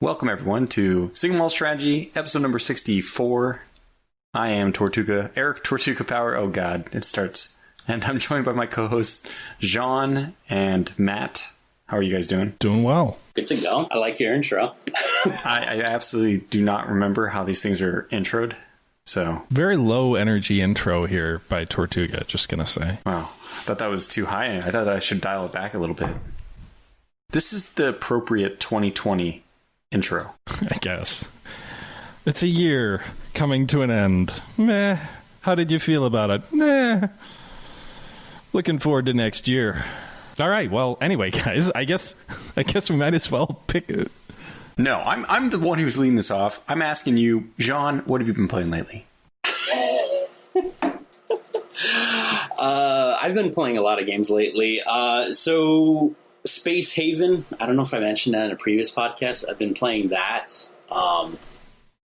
Welcome, everyone, to Malt Strategy, episode number 64. I am Eric Tortuga Power. Oh, God, it starts. And I'm joined by my co-hosts, Jean and Matt. How are you guys doing? Doing well. Good to go. I like your intro. I absolutely do not remember how these things are introed. So very low energy intro here by Tortuga, just going to say. Wow. I thought that was too high. I thought I should dial it back a little bit. This is the appropriate 2020 intro, I guess. It's a year coming to an end. Meh. How did you feel about it? Meh. Looking forward to next year. All right. Well, anyway, guys, I guess we might as well pick it. No, I'm the one who's leading this off. I'm asking you, Jean, what have you been playing lately? I've been playing a lot of games lately. So Space Haven, I don't know if I mentioned that in a previous podcast. I've been playing that.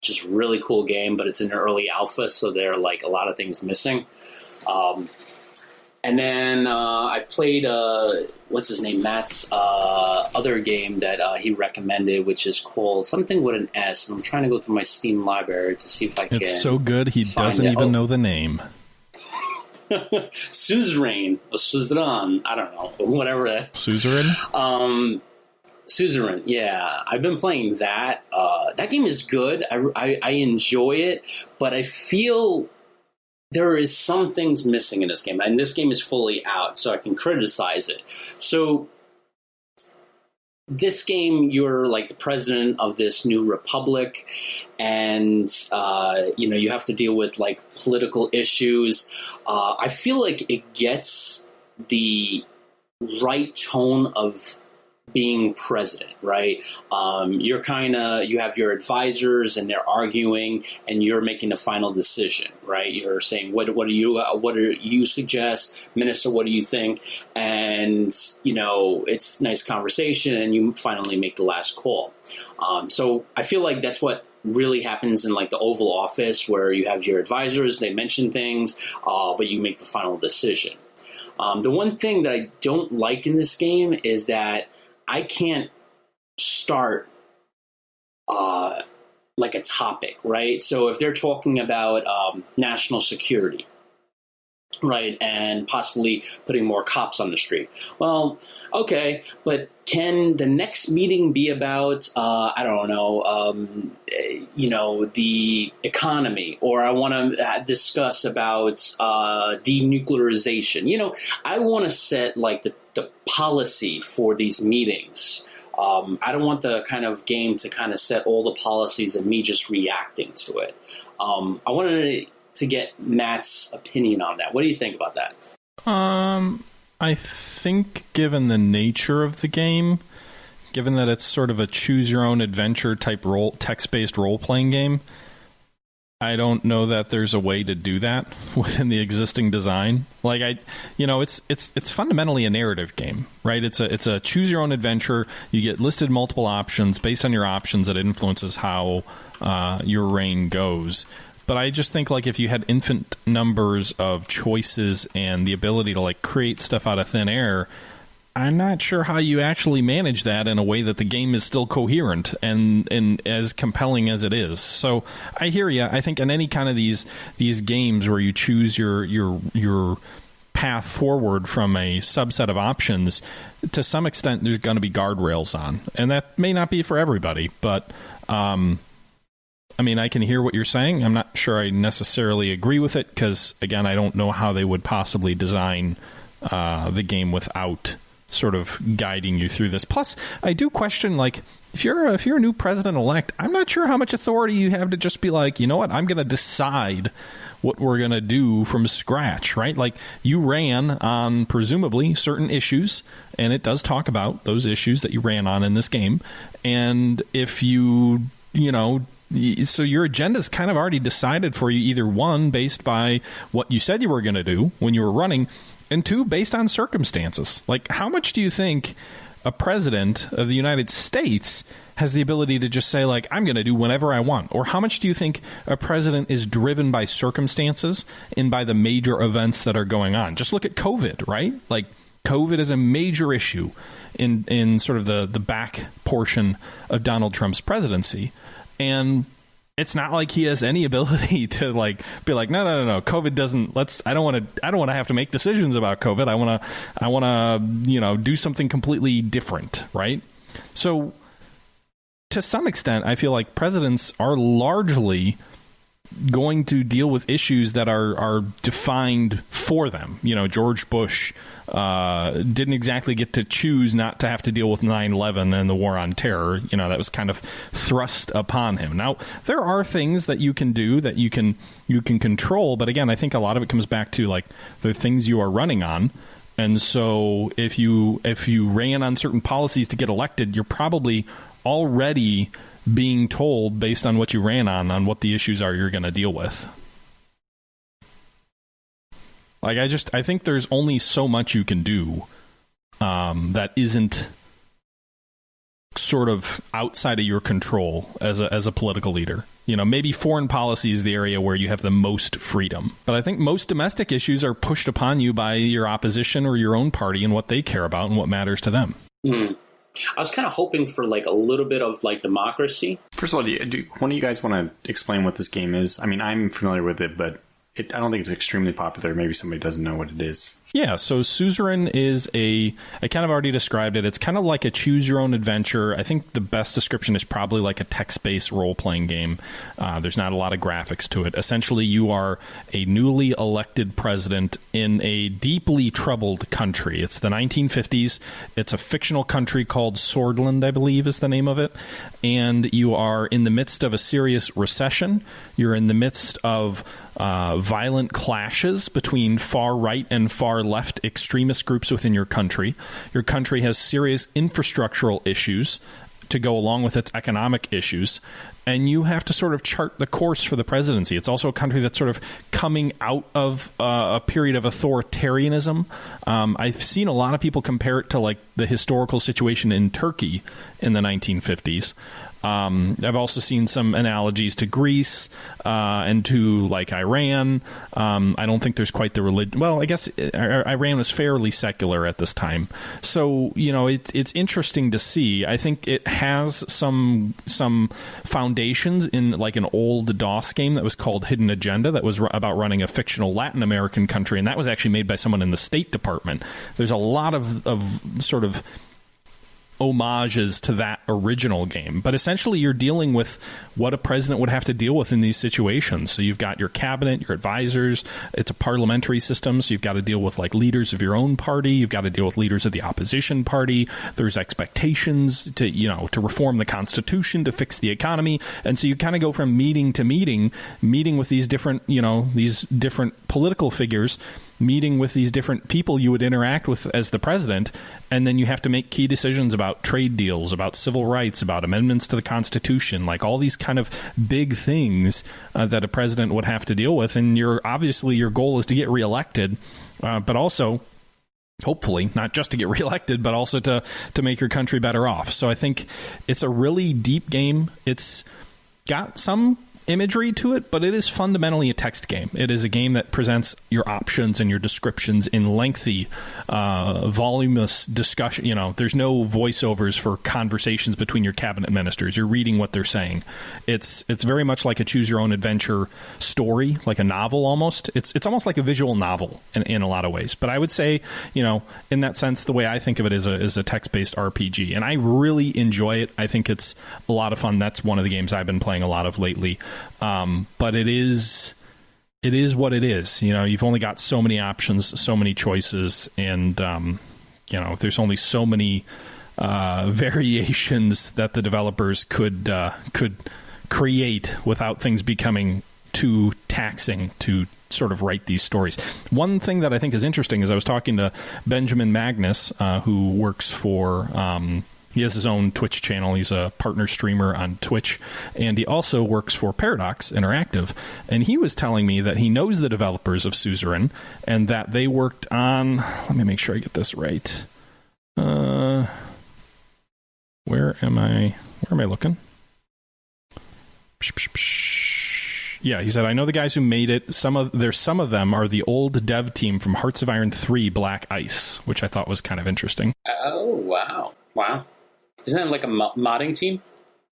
Just really cool game, but it's in early alpha, so there are like a lot of things missing. And then I've played, what's his name, Matt's other game that he recommended, which is called something with an S. And I'm trying to go through my Steam library to see if I can. It's so good, he doesn't even know the name. Suzerain, or Suzerain, I don't know, whatever that. Suzerain? Suzerain, yeah. I've been playing that. That game is good. I enjoy it, but I feel there is some things missing in this game. And this game is fully out, so I can criticize it. So this game, you're like the president of this new republic, and you have to deal with like political issues. I feel like it gets the right tone of being president, right? You have your advisors and they're arguing and you're making the final decision, right? You're saying, what do you suggest? Minister, what do you think? And, it's nice conversation and you finally make the last call. So I feel like that's what really happens in like the Oval Office, where you have your advisors, they mention things, but you make the final decision. The one thing that I don't like in this game is that I can't start like a topic, right? So if they're talking about national security, right, and possibly putting more cops on the street, well, okay, but can the next meeting be about, the economy, or I want to discuss about denuclearization? I want to set like the policy for these meetings. I don't want the kind of game to kind of set all the policies and me just reacting to it. I wanted to get Matt's opinion on that. What do you think about that? I think given the nature of the game, given that it's sort of a choose-your-own-adventure type text-based role-playing game, I don't know that there's a way to do that within the existing design. Like it's fundamentally a narrative game, right? It's a choose-your-own-adventure. You get listed multiple options. Based on your options, it influences how your reign goes. But I just think like if you had infinite numbers of choices and the ability to like create stuff out of thin air, I'm not sure how you actually manage that in a way that the game is still coherent and as compelling as it is. So I hear you. I think in any kind of these games where you choose your path forward from a subset of options, to some extent there's going to be guardrails on, and that may not be for everybody. But I can hear what you're saying. I'm not sure I necessarily agree with it because, again, I don't know how they would possibly design the game without sort of guiding you through this. Plus, I do question, like, if you're a new president-elect, I'm not sure how much authority you have to just be like, you know what, I'm going to decide what we're going to do from scratch, right? Like, you ran on, presumably, certain issues, and it does talk about those issues that you ran on in this game. And if so your agenda's kind of already decided for you, either one, based by what you said you were going to do when you were running, and two, based on circumstances. Like, how much do you think a president of the United States has the ability to just say, like, I'm going to do whatever I want? Or how much do you think a president is driven by circumstances and by the major events that are going on? Just look at COVID, right? Like, COVID is a major issue in sort of the back portion of Donald Trump's presidency. And it's not like he has any ability to like be like, no, COVID doesn't, I don't want to have to make decisions about COVID. I want to, do something completely different. Right. So to some extent, I feel like presidents are largely going to deal with issues that are defined for them. George Bush didn't exactly get to choose not to have to deal with 9/11 and the war on terror. That was kind of thrust upon him. Now, there are things that you can do that you can control, but again, I think a lot of it comes back to like the things you are running on. And so if you ran on certain policies to get elected, you're probably already being told based on what you ran on what the issues are you're going to deal with. Like, I think there's only so much you can do that isn't sort of outside of your control as a political leader. Maybe foreign policy is the area where you have the most freedom. But I think most domestic issues are pushed upon you by your opposition or your own party and what they care about and what matters to them. Mm. I was kind of hoping for like a little bit of like democracy. First of all, one of you guys want to explain what this game is? I mean, I'm familiar with it, but I don't think it's extremely popular. Maybe somebody doesn't know what it is. Yeah, so Suzerain is I kind of already described it. It's kind of like a choose-your-own-adventure. I think the best description is probably like a text-based role-playing game. There's not a lot of graphics to it. Essentially, you are a newly elected president in a deeply troubled country. It's the 1950s. It's a fictional country called Swordland, I believe is the name of it. And you are in the midst of a serious recession. You're in the midst of violent clashes between far-right and far-left extremist groups within your country. Your country has serious infrastructural issues to go along with its economic issues, and you have to sort of chart the course for the presidency. It's also a country that's sort of coming out of a period of authoritarianism. I've seen a lot of people compare it to like the historical situation in Turkey in the 1950s. I've also seen some analogies to Greece and to like Iran. I don't think there's quite the religion. Well, I guess Iran was fairly secular at this time. So, it's interesting to see. I think it has some foundations in like an old DOS game that was called Hidden Agenda that was about running a fictional Latin American country. And that was actually made by someone in the State Department. There's a lot of sort of homages to that original game, but essentially you're dealing with what a president would have to deal with in these situations. So you've got your cabinet, your advisors, it's a parliamentary system, so you've got to deal with like leaders of your own party, you've got to deal with leaders of the opposition party, there's expectations to reform the Constitution, to fix the economy, and so you kind of go from meeting to meeting with these different political figures, meeting with these different people you would interact with as the president, and then you have to make key decisions about trade deals, about civil rights, about amendments to the Constitution, like all these kind of big things that a president would have to deal with. And your goal is to get reelected, but also hopefully not just to get reelected, but also to make your country better off. So I think it's a really deep game. It's got some imagery to it, but it is fundamentally a text game. It is a game that presents your options and your descriptions in lengthy, voluminous discussion. There's no voiceovers for conversations between your cabinet ministers. You're reading what they're saying. It's very much like a choose-your-own-adventure story, like a novel almost. It's almost like a visual novel in a lot of ways. But I would say, in that sense, the way I think of it is a text-based RPG, and I really enjoy it. I think it's a lot of fun. That's one of the games I've been playing a lot of lately. But it is what it is. You've only got so many options, so many choices, and there's only so many variations that the developers could create without things becoming too taxing to sort of write these stories. One thing that I think is interesting is I was talking to Benjamin Magnus, who works for he has his own Twitch channel. He's a partner streamer on Twitch, and he also works for Paradox Interactive. And he was telling me that he knows the developers of Suzerain and that they worked on... Let me make sure I get this right. Where am I looking? Yeah, he said, I know the guys who made it. Some of them are the old dev team from Hearts of Iron 3 Black Ice, which I thought was kind of interesting. Oh, wow. Wow. Isn't that like a modding team?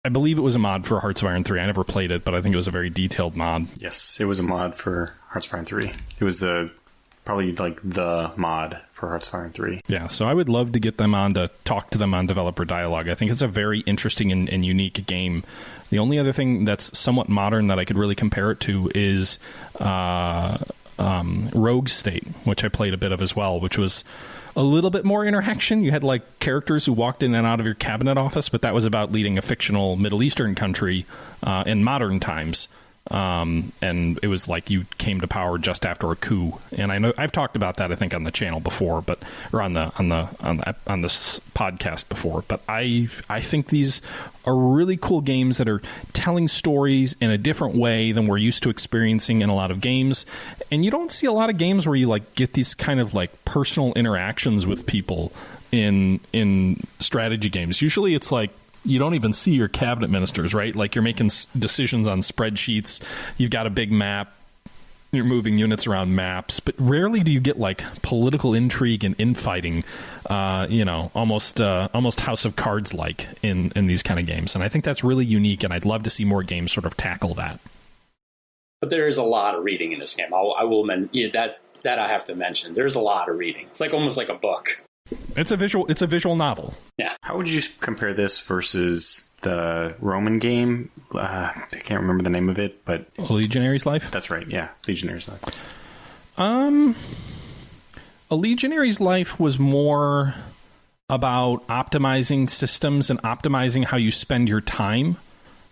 I believe it was a mod for Hearts of Iron 3. I never played it, but I think it was a very detailed mod. Yes, it was a mod for Hearts of Iron 3. It was probably like the mod for Hearts of Iron 3. Yeah, so I would love to get them on to talk to them on Developer Dialogue. I think it's a very interesting and unique game. The only other thing that's somewhat modern that I could really compare it to is Rogue State, which I played a bit of as well, which was a little bit more interaction. You had like characters who walked in and out of your cabinet office, but that was about leading a fictional Middle Eastern country in modern times. And it was like you came to power just after a coup. And I know I've talked about that, I think, on the channel before, or on this podcast before. But I think these are really cool games that are telling stories in a different way than we're used to experiencing in a lot of games. And you don't see a lot of games where you like get these kind of like personal interactions with people in strategy games. Usually it's like, you don't even see your cabinet ministers, right? Like you're making decisions on spreadsheets. You've got a big map. You're moving units around maps, but rarely do you get like political intrigue and infighting. Almost House of Cards like in these kind of games, and I think that's really unique. And I'd love to see more games sort of tackle that. But there is a lot of reading in this game. I will mention that I have to mention. There's a lot of reading. It's like almost like a book. It's a visual novel. Yeah. How would you compare this versus the Roman game? I can't remember the name of it, but A Legionary's Life? That's right, yeah. Legionary's Life. A Legionary's Life was more about optimizing systems and optimizing how you spend your time.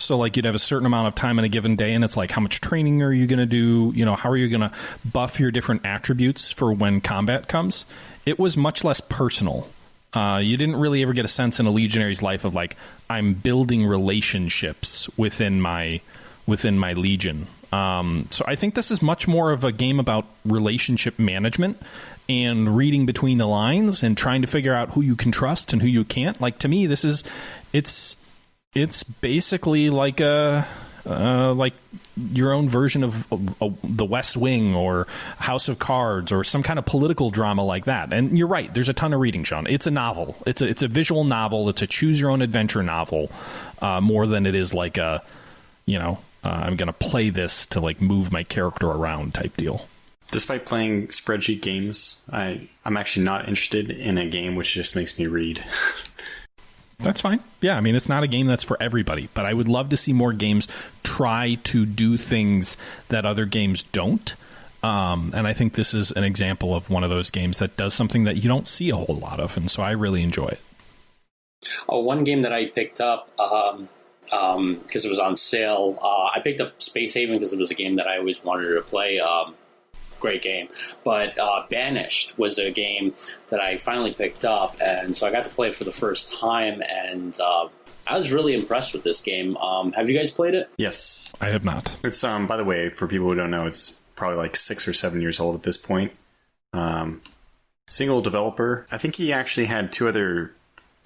So, like, you'd have a certain amount of time in a given day, and it's like, how much training are you going to do? You know, how are you going to buff your different attributes for when combat comes? It was much less personal. You didn't really ever get a sense in a Legionary's Life of, like, I'm building relationships within my Legion. So I think this is much more of a game about relationship management and reading between the lines and trying to figure out who you can trust and who you can't. Like, to me, it's basically like like your own version of The West Wing or House of Cards or some kind of political drama like that. And you're right, there's a ton of reading, Sean. It's a novel. It's a visual novel. It's a choose your own adventure novel, more than it is like a, I'm going to play this to like move my character around type deal. Despite playing spreadsheet games, I'm actually not interested in a game which just makes me read. That's fine. Yeah, I mean, it's not a game that's for everybody, but I would love to see more games try to do things that other games don't. And I think this is an example of one of those games that does something that you don't see a whole lot of, and so I really enjoy it. Oh, one game that I picked up because it was on sale. I picked up Space Haven because it was a game that I always wanted to play. Great game. But Banished was a game that I finally picked up, and so I got to play it for the first time, and I was really impressed with this game. Have you guys played it? Yes. I have not. It's, by the way, for people who don't know, it's probably like 6 or 7 years old at this point. Single developer. I think he actually had 2 other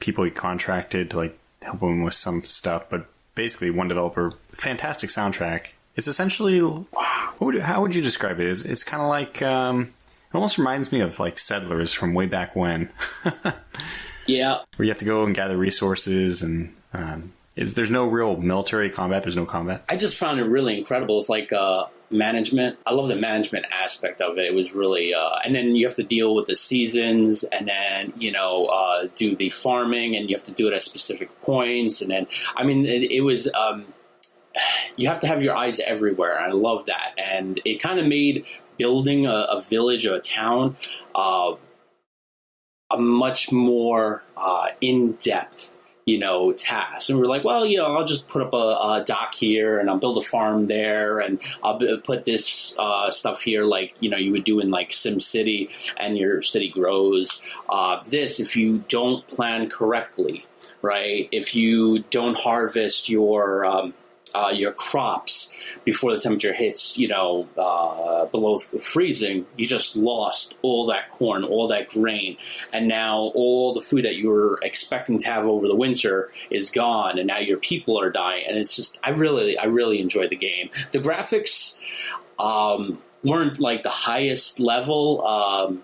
people he contracted to like help him with some stuff, but basically one developer. Fantastic soundtrack. It's essentially, how would you describe it? It's kind of like, it almost reminds me of like Settlers from way back when. Yeah. Where you have to go and gather resources, and there's no real military combat. There's no combat. I just found it really incredible. It's like management. I love the management aspect of it. It was really, and then you have to deal with the seasons, and then, do the farming, and you have to do it at specific points. And then, I mean, it was, you have to have your eyes everywhere. I love that. And it kind of made building a village or a town a much more in-depth, task. And we're like, well, I'll just put up a dock here, and I'll build a farm there, and I'll put this stuff here like, you would do in like Sim City, and your city grows. If you don't plan correctly, right? If you don't harvest your your crops before the temperature hits, below freezing, you just lost all that corn, all that grain, and now all the food that you were expecting to have over the winter is gone, and now your people are dying. And it's just, I really enjoyed the game. The graphics weren't like the highest level,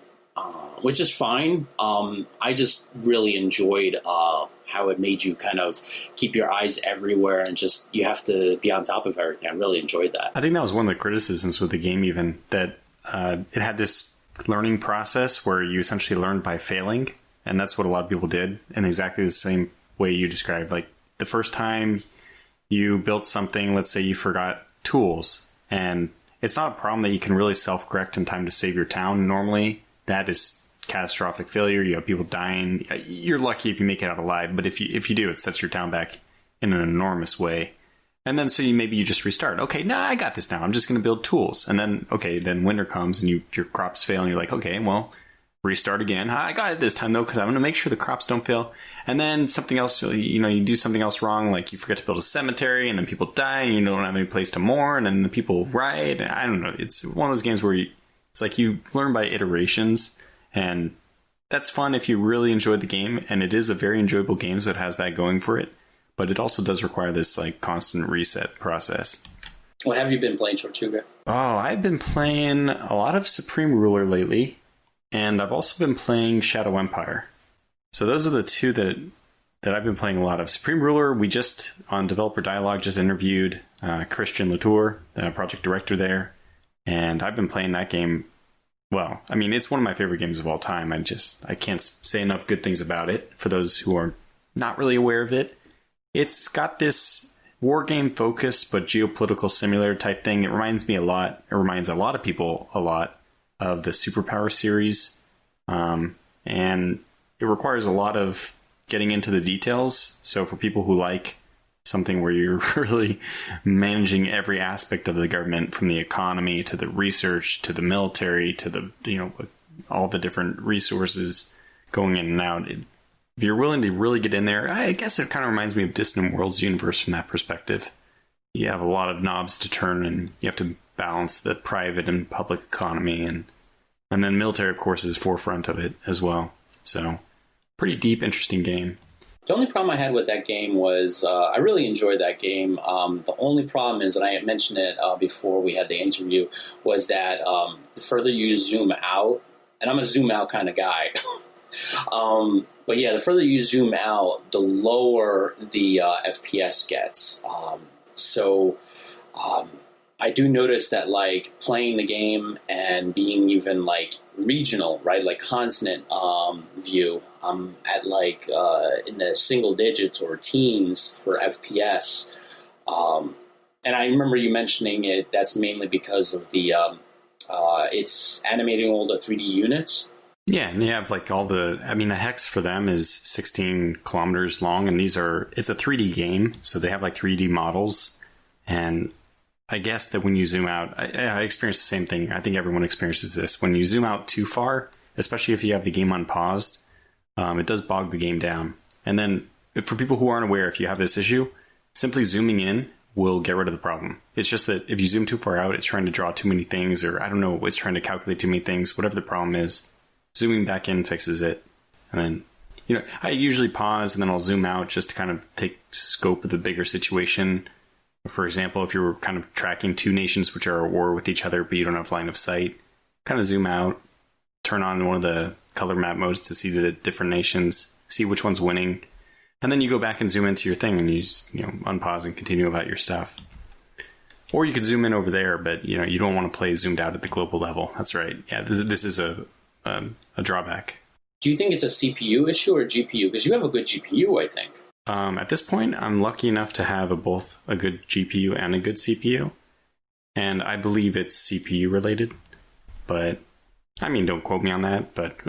which is fine. I just really enjoyed how it made you kind of keep your eyes everywhere and just you have to be on top of everything. I really enjoyed that. I think that was one of the criticisms with the game, even that it had this learning process where you essentially learned by failing, and that's what a lot of people did in exactly the same way you described. Like the first time you built something, let's say you forgot tools, and it's not a problem that you can really self-correct in time to save your town. Normally, that is catastrophic failure. You have people dying. You're lucky if you make it out alive, but if you do, it sets your town back in an enormous way. And then so maybe you just restart. Okay, no, I got this now. I'm just going to build tools. And then then winter comes and your crops fail, and you're like, okay, well, restart again. I got it this time though, because I'm going to make sure the crops don't fail. And then something else, you do something else wrong, like you forget to build a cemetery, and then people die, and you don't have any place to mourn, and the people riot. I don't know. It's one of those games where it's like you learn by iterations. And that's fun if you really enjoyed the game, and it is a very enjoyable game, so it has that going for it. But it also does require this like constant reset process. What have you been playing, Tortuga? Oh, I've been playing a lot of Supreme Ruler lately, and I've also been playing Shadow Empire. So those are the two that I've been playing a lot of. Supreme Ruler, we just, on Developer Dialogue, just interviewed Christian Latour, the project director there, and I've been playing that game. Well, I mean, it's one of my favorite games of all time. I can't say enough good things about it for those who are not really aware of it. It's got this war game focus, but geopolitical simulator type thing. It reminds a lot of people a lot of the Superpower series. And it requires a lot of getting into the details. So for people who like something where you're really managing every aspect of the government, from the economy to the research to the military to the all the different resources going in and out. If you're willing to really get in there, I guess it kind of reminds me of Distant Worlds universe from that perspective. You have a lot of knobs to turn, and you have to balance the private and public economy, and then military, of course, is forefront of it as well. So pretty deep, interesting game. The only problem I had with that game was I really enjoyed that game. The only problem is, and I mentioned it before we had the interview, was that the further you zoom out, and I'm a zoom out kind of guy, but yeah, the further you zoom out, the lower the FPS gets. So I do notice that, like, playing the game and being even, like, regional, right, like continent view, I'm at, like, in the single digits or teens for FPS. And I remember you mentioning it, that's mainly because of the, it's animating all the 3D units. Yeah, and you have, like, a hex for them is 16 kilometers long, and it's a 3D game, so they have, like, 3D models, and I guess that when you zoom out, I experienced the same thing. I think everyone experiences this. When you zoom out too far, especially if you have the game unpaused, it does bog the game down. And then for people who aren't aware, if you have this issue, simply zooming in will get rid of the problem. It's just that if you zoom too far out, it's trying to draw too many things, or I don't know, it's trying to calculate too many things. Whatever the problem is, zooming back in fixes it. And then, I usually pause and then I'll zoom out just to kind of take scope of the bigger situation. For example, if you're kind of tracking two nations which are at war with each other, but you don't have line of sight, kind of zoom out, turn on one of the color map modes to see the different nations, see which one's winning, and then you go back and zoom into your thing, and you just, unpause and continue about your stuff. Or you could zoom in over there, but you don't want to play zoomed out at the global level. That's right. Yeah, this is a drawback. Do you think it's a CPU issue or a GPU? Because you have a good GPU, I think. At this point, I'm lucky enough to have both a good GPU and a good CPU. And I believe it's CPU related. But, don't quote me on that. But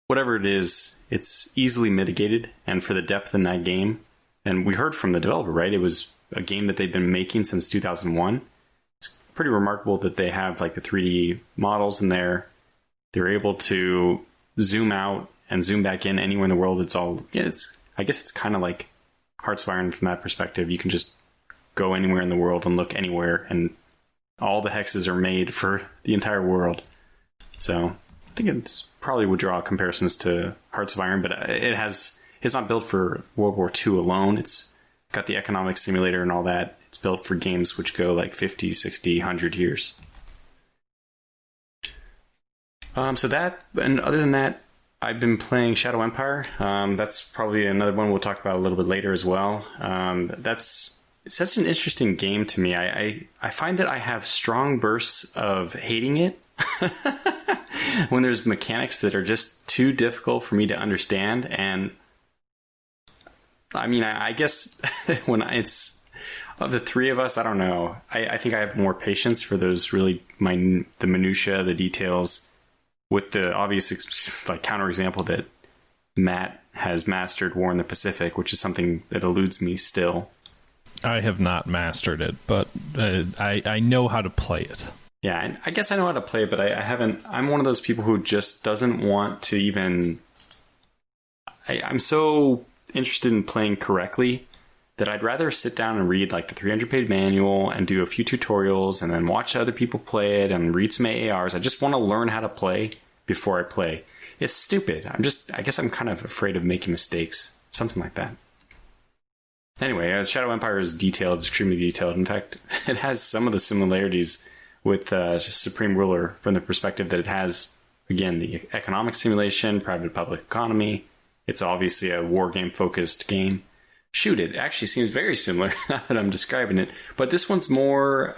whatever it is, it's easily mitigated. And for the depth in that game, and we heard from the developer, right? It was a game that they've been making since 2001. It's pretty remarkable that they have like the 3D models in there. They're able to zoom out and zoom back in anywhere in the world. I guess it's kind of like Hearts of Iron from that perspective. You can just go anywhere in the world and look anywhere, and all the hexes are made for the entire world. So I think it probably would draw comparisons to Hearts of Iron, but it's not built for World War II alone. It's got the economic simulator and all that. It's built for games which go like 50, 60, 100 years. So that, and other than that, I've been playing Shadow Empire. That's probably another one we'll talk about a little bit later as well. That's such an interesting game to me. I find that I have strong bursts of hating it when there's mechanics that are just too difficult for me to understand. And I mean, I guess when it's of the three of us, I don't know. I think I have more patience for those really the minutia, the details, with the obvious like counterexample that Matt has mastered War in the Pacific, which is something that eludes me still. I have not mastered it, but I know how to play it. Yeah, and I guess I know how to play it, but I haven't. I'm one of those people who just doesn't want to even. I'm so interested in playing correctly that I'd rather sit down and read like the 300-page manual and do a few tutorials and then watch other people play it and read some AARs. I just want to learn how to play before I play. It's stupid. I guess I'm kind of afraid of making mistakes. Something like that. Anyway, Shadow Empire is detailed, extremely detailed. In fact, it has some of the similarities with Supreme Ruler from the perspective that it has, again, the economic simulation, private-public economy. It's obviously a war game-focused game. Shoot, it actually seems very similar now that I'm describing it. But this one's more...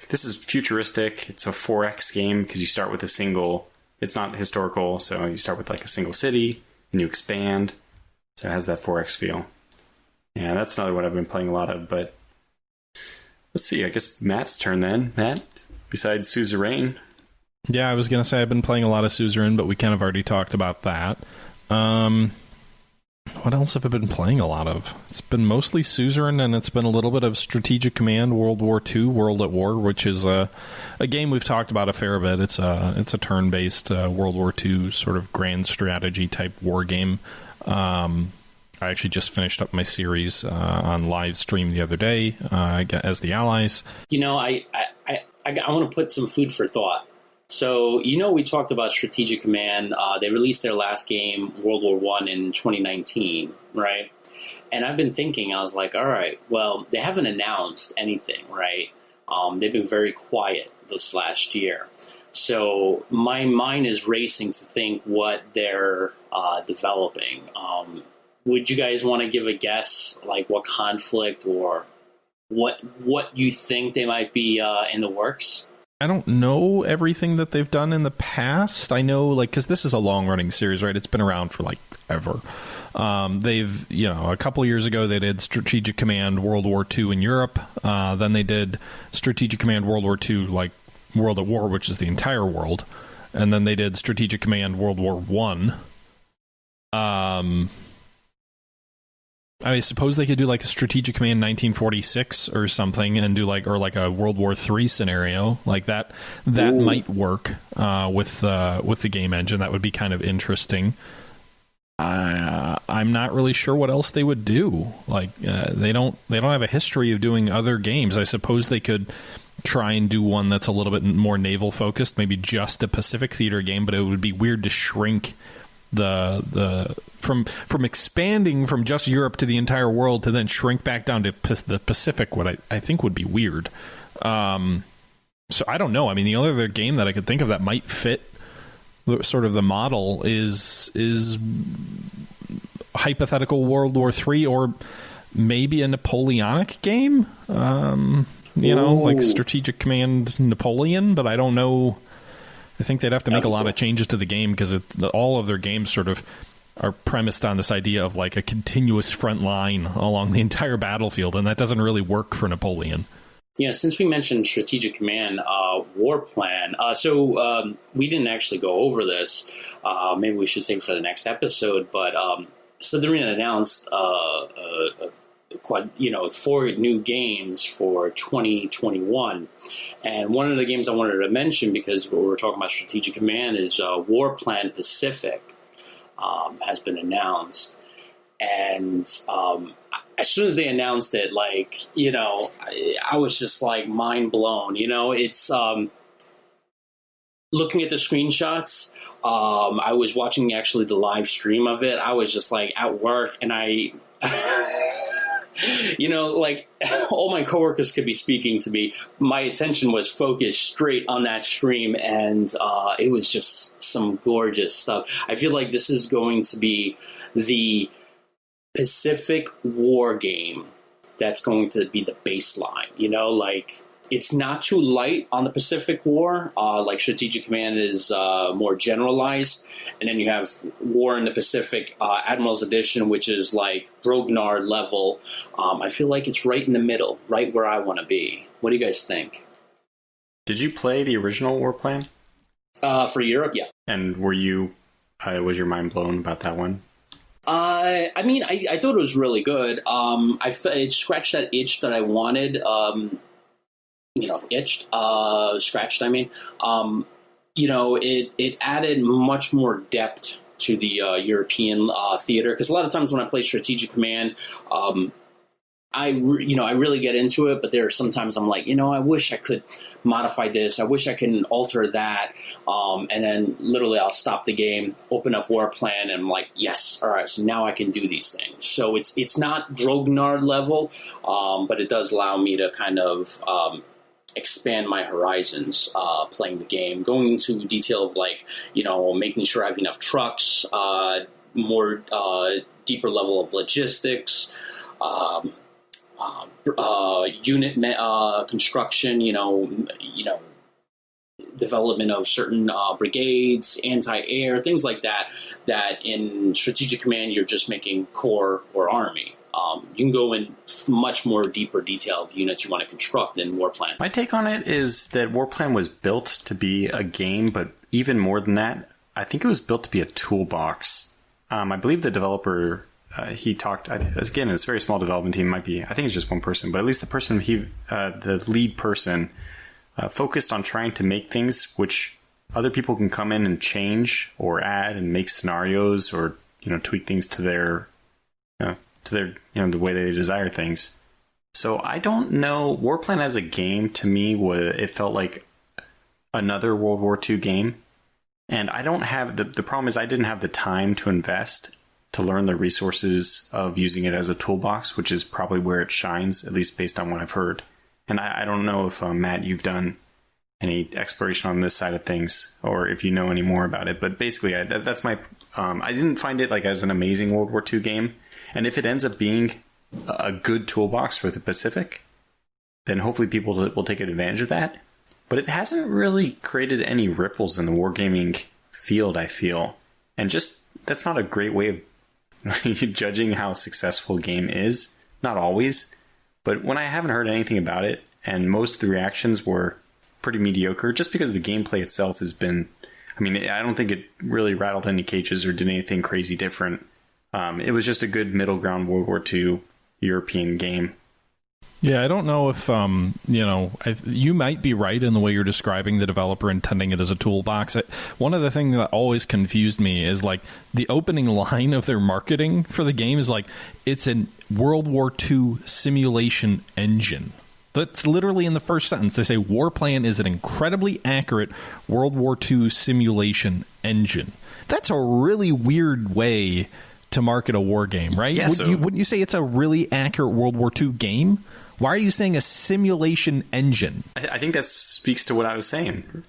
this is futuristic. It's a 4X game because you start with a single... It's not historical, so you start with like a single city and you expand. So it has that 4X feel. Yeah, that's another one I've been playing a lot of, but let's see, I guess Matt's turn then. Matt, besides Suzerain? Yeah, I was going to say I've been playing a lot of Suzerain, but we kind of already talked about that. What else have I been playing a lot of? It's been mostly Suzerain, and it's been a little bit of Strategic Command, World War II, World at War, which is a game we've talked about a fair bit. It's a turn-based World War II sort of grand strategy type war game. I actually just finished up my series on live stream the other day as the Allies. You know, I want to put some food for thought. So, you know, we talked about Strategic Command. They released their last game, World War I, in 2019, right? And I've been thinking, I was like, all right, well, they haven't announced anything, right? They've been very quiet this last year. So my mind is racing to think what they're developing. Would you guys want to give a guess, like what conflict or what you think they might be in the works? I don't know everything that they've done in the past. I know, like, because this is a long-running series, right? It's been around for, like, ever. They've, a couple years ago, they did Strategic Command World War II in Europe. Then they did Strategic Command World War II, like, World at War, which is the entire world. And then they did Strategic Command World War I. I suppose they could do like a Strategic Command 1946 or something, and do like a World War III scenario like that. That Ooh. Might work with the game engine. That would be kind of interesting. I'm not really sure what else they would do. Like they don't have a history of doing other games. I suppose they could try and do one that's a little bit more naval focused, maybe just a Pacific theater game. But it would be weird to shrink the from expanding from just Europe to the entire world to then shrink back down to the Pacific. What I think would be weird. So I don't know. I mean, the only other game that I could think of that might fit sort of the model is hypothetical World War III, or maybe a Napoleonic game. Like Strategic Command Napoleon, but I don't know. I think they'd have to make a lot of changes to the game because all of their games sort of are premised on this idea of like a continuous front line along the entire battlefield, and that doesn't really work for Napoleon. Yeah, since we mentioned Strategic Command War Plan, so we didn't actually go over this. Maybe we should save it for the next episode, but Slytherin announced 4 new games for 2021. And one of the games I wanted to mention, because we were talking about Strategic Command, is War Plan Pacific has been announced. And as soon as they announced it, like, you know, I was just like mind blown. You know, it's looking at the screenshots. I was watching actually the live stream of it. I was just like at work, and I, you know, like all my coworkers could be speaking to me. My attention was focused straight on that stream, and it was just some gorgeous stuff. I feel like this is going to be the Pacific war game that's going to be the baseline. You know, like, it's not too light on the Pacific War. Like Strategic Command is more generalized. And then you have War in the Pacific, Admiral's Edition, which is like Grognard level. I feel like it's right in the middle, right where I want to be. What do you guys think? Did you play the original War Plan? For Europe, yeah. And were you, was your mind blown about that one? I mean, I thought it was really good. It scratched that itch that I wanted. You know, scratched, I mean. You know, it added much more depth to the European theater, because a lot of times when I play Strategic Command, I really get into it, but there are sometimes I'm like, you know, I wish I could modify this. I wish I can alter that. And then literally I'll stop the game, open up War Plan, and I'm like, yes, all right, so now I can do these things. So it's not Grognard level, but it does allow me to kind of expand my horizons playing the game, going into detail of, like, you know, making sure I have enough trucks, more deeper level of logistics, unit construction, you know, development of certain brigades, anti-air, things like that, that in Strategic Command you're just making corps or army. You can go in much more deeper detail of units you want to construct in War Plan. My take on it is that War Plan was built to be a game, but even more than that, I think it was built to be a toolbox. I believe the developer, he talked, again, it's a very small development team, might be, I think it's just one person, but at least the person, the lead person, focused on trying to make things which other people can come in and change or add and make scenarios or, you know, tweak things to their the way they desire things. So I don't know. War Plan as a game, to me, it felt like another World War II game. And I don't have, the problem is I didn't have the time to invest to learn the resources of using it as a toolbox, which is probably where it shines, at least based on what I've heard. And I don't know if, Matt, you've done any exploration on this side of things, or if you know any more about it. But basically, that's my, I didn't find it like as an amazing World War II game. And if it ends up being a good toolbox for the Pacific, then hopefully people will take advantage of that. But it hasn't really created any ripples in the wargaming field, I feel. And just, that's not a great way of judging how successful a game is. Not always. But when I haven't heard anything about it, and most of the reactions were pretty mediocre, just because the gameplay itself has been, I mean, I don't think it really rattled any cages or did anything crazy different. It was just a good middle ground World War II European game. Yeah, I don't know if, you might be right in the way you're describing the developer intending it as a toolbox. One of the things that always confused me is, like, the opening line of their marketing for the game is like, it's a World War II simulation engine. That's literally in the first sentence. They say War Plan is an incredibly accurate World War II simulation engine. That's a really weird way to market a war game, right? Yeah, wouldn't you say it's a really accurate World War II game? Why are you saying a simulation engine? I think that speaks to what I was saying.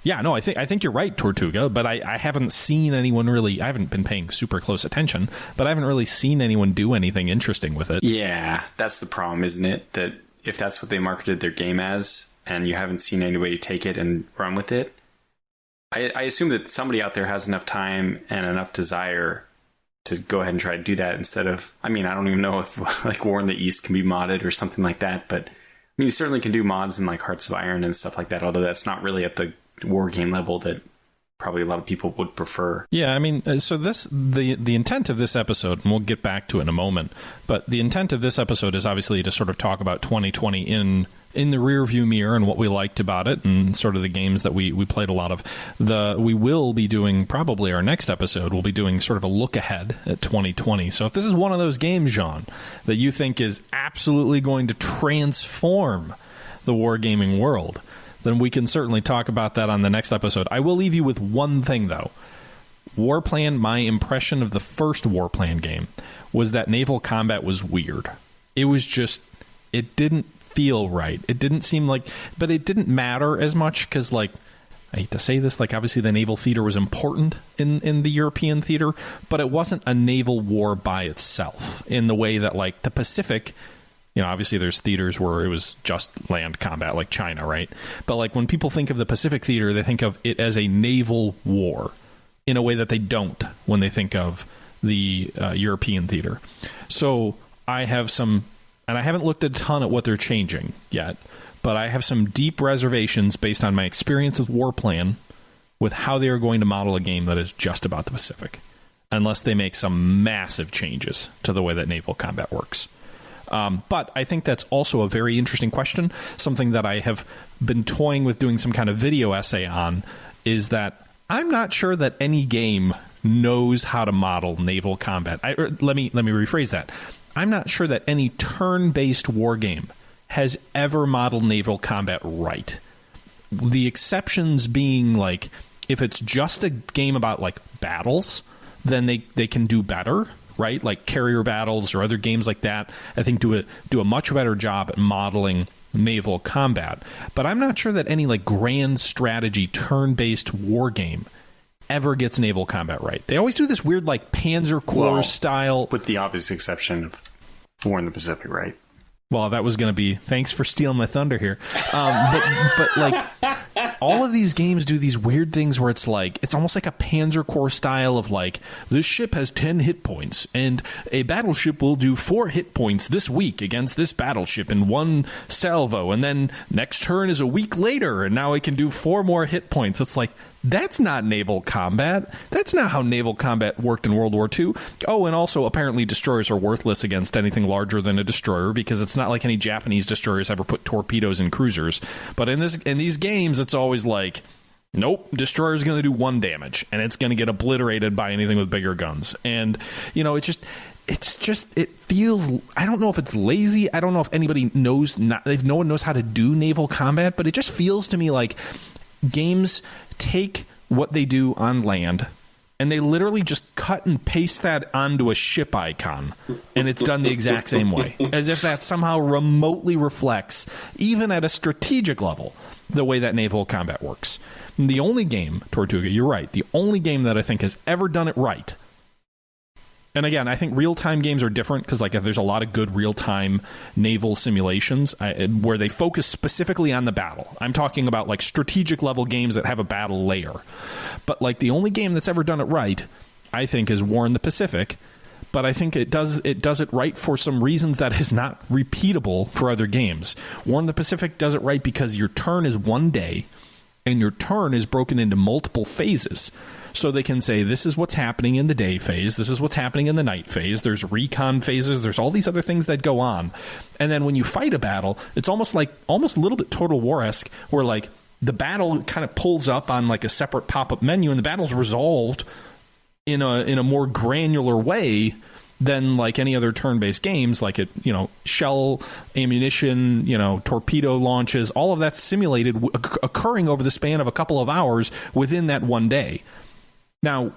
Yeah, no, I think you're right, Tortuga, but I haven't seen anyone really, I haven't been paying super close attention, but I haven't really seen anyone do anything interesting with it. Yeah, that's the problem, isn't it? That if that's what they marketed their game as, and you haven't seen anybody take it and run with it, I assume that somebody out there has enough time and enough desire to go ahead and try to do that instead of, I mean, I don't even know if like War in the East can be modded or something like that, but I mean, you certainly can do mods in like Hearts of Iron and stuff like that, although that's not really at the war game level that probably a lot of people would prefer. Yeah, I mean, so the intent of this episode, and we'll get back to it in a moment, but the intent of this episode is obviously to sort of talk about 2020 in in the rearview mirror and what we liked about it and sort of the games that we played a lot of. We will be doing, probably our next episode, we'll be doing sort of a look ahead at 2020. So if this is one of those games, Jean, that you think is absolutely going to transform the wargaming world, then we can certainly talk about that on the next episode. I will leave you with one thing, though. Warplan, my impression of the first Warplan game was that naval combat was weird. It was just, it didn't feel right. It didn't seem like, but it didn't matter as much because, like, I hate to say this, like, obviously the naval theater was important in the European theater, but it wasn't a naval war by itself in the way that, like, the Pacific, you know, obviously there's theaters where it was just land combat, like China, right? But, like, when people think of the Pacific theater, they think of it as a naval war in a way that they don't when they think of the European theater. So I have some, and I haven't looked a ton at what they're changing yet, but I have some deep reservations based on my experience with Warplan with how they are going to model a game that is just about the Pacific, unless they make some massive changes to the way that naval combat works. But I think that's also a very interesting question. Something that I have been toying with doing some kind of video essay on is that I'm not sure that any game knows how to model naval combat. Let me rephrase that. I'm not sure that any turn-based war game has ever modeled naval combat right. The exceptions being, like, if it's just a game about, like, battles, then they can do better, right? Like carrier battles or other games like that, I think do a much better job at modeling naval combat. But I'm not sure that any, like, grand strategy turn-based war game ever gets naval combat right. They always do this weird, like, Panzer Core style, with the obvious exception of War in the Pacific, right? Well, that was going to be, thanks for stealing my thunder here. But like, all of these games do these weird things where it's like, it's almost like a Panzer Core style of, like, this ship has 10 hit points and a battleship will do 4 hit points this week against this battleship in one salvo, and then next turn is a week later and now it can do 4 more hit points. It's like, that's not naval combat. That's not how naval combat worked in World War II. Oh, and also apparently destroyers are worthless against anything larger than a destroyer because it's not like any Japanese destroyers ever put torpedoes in cruisers. But in these games, it's always like, nope, destroyer's going to do 1 damage and it's going to get obliterated by anything with bigger guns. And, you know, it feels, I don't know if it's lazy. I don't know if anybody knows, if no one knows how to do naval combat, but it just feels to me like games take what they do on land and they literally just cut and paste that onto a ship icon and it's done the exact same way, as if that somehow remotely reflects, even at a strategic level, the way that naval combat works. And the only game, Tortuga, you're right, the only game that I think has ever done it right, and again, I think real-time games are different because, like, if there's a lot of good real-time naval simulations where they focus specifically on the battle. I'm talking about, like, strategic-level games that have a battle layer. But, like, the only game that's ever done it right, I think, is War in the Pacific. But I think it does it right for some reasons that is not repeatable for other games. War in the Pacific does it right because your turn is 1 day, and your turn is broken into multiple phases. So they can say, this is what's happening in the day phase, this is what's happening in the night phase, there's recon phases, there's all these other things that go on. And then when you fight a battle, it's almost a little bit Total War-esque, where, like, the battle kind of pulls up on, like, a separate pop-up menu, and the battle's resolved in a more granular way than, like, any other turn-based games, like, shell, ammunition, torpedo launches, all of that's simulated, occurring over the span of a couple of hours within that 1 day. Now,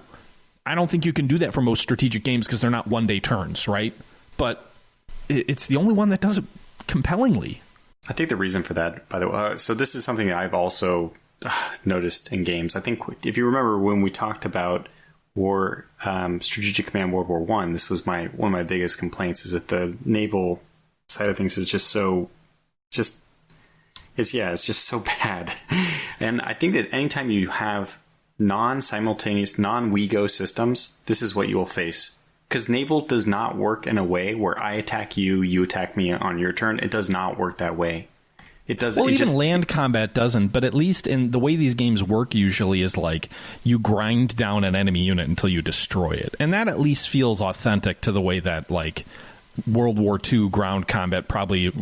I don't think you can do that for most strategic games because they're not 1 day turns, right? But it's the only one that does it compellingly. I think the reason for that, by the way, so this is something that I've also noticed in games. I think if you remember when we talked about Strategic Command World War One, this was one of my biggest complaints, is that the naval side of things is it's just so bad. And I think that anytime you have non-simultaneous, non-WeGo systems, this is what you will face. Because naval does not work in a way where I attack you, you attack me on your turn. It does not work that way. It doesn't. Well, even land combat doesn't, but at least in the way these games work usually is like you grind down an enemy unit until you destroy it. And that at least feels authentic to the way that, like, World War II ground combat probably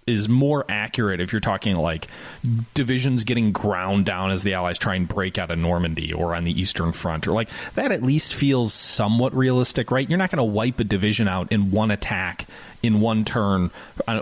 is more accurate if you're talking like divisions getting ground down as the Allies try and break out of Normandy or on the Eastern Front, or like that at least feels somewhat realistic, right? You're not going to wipe a division out in one attack in one turn,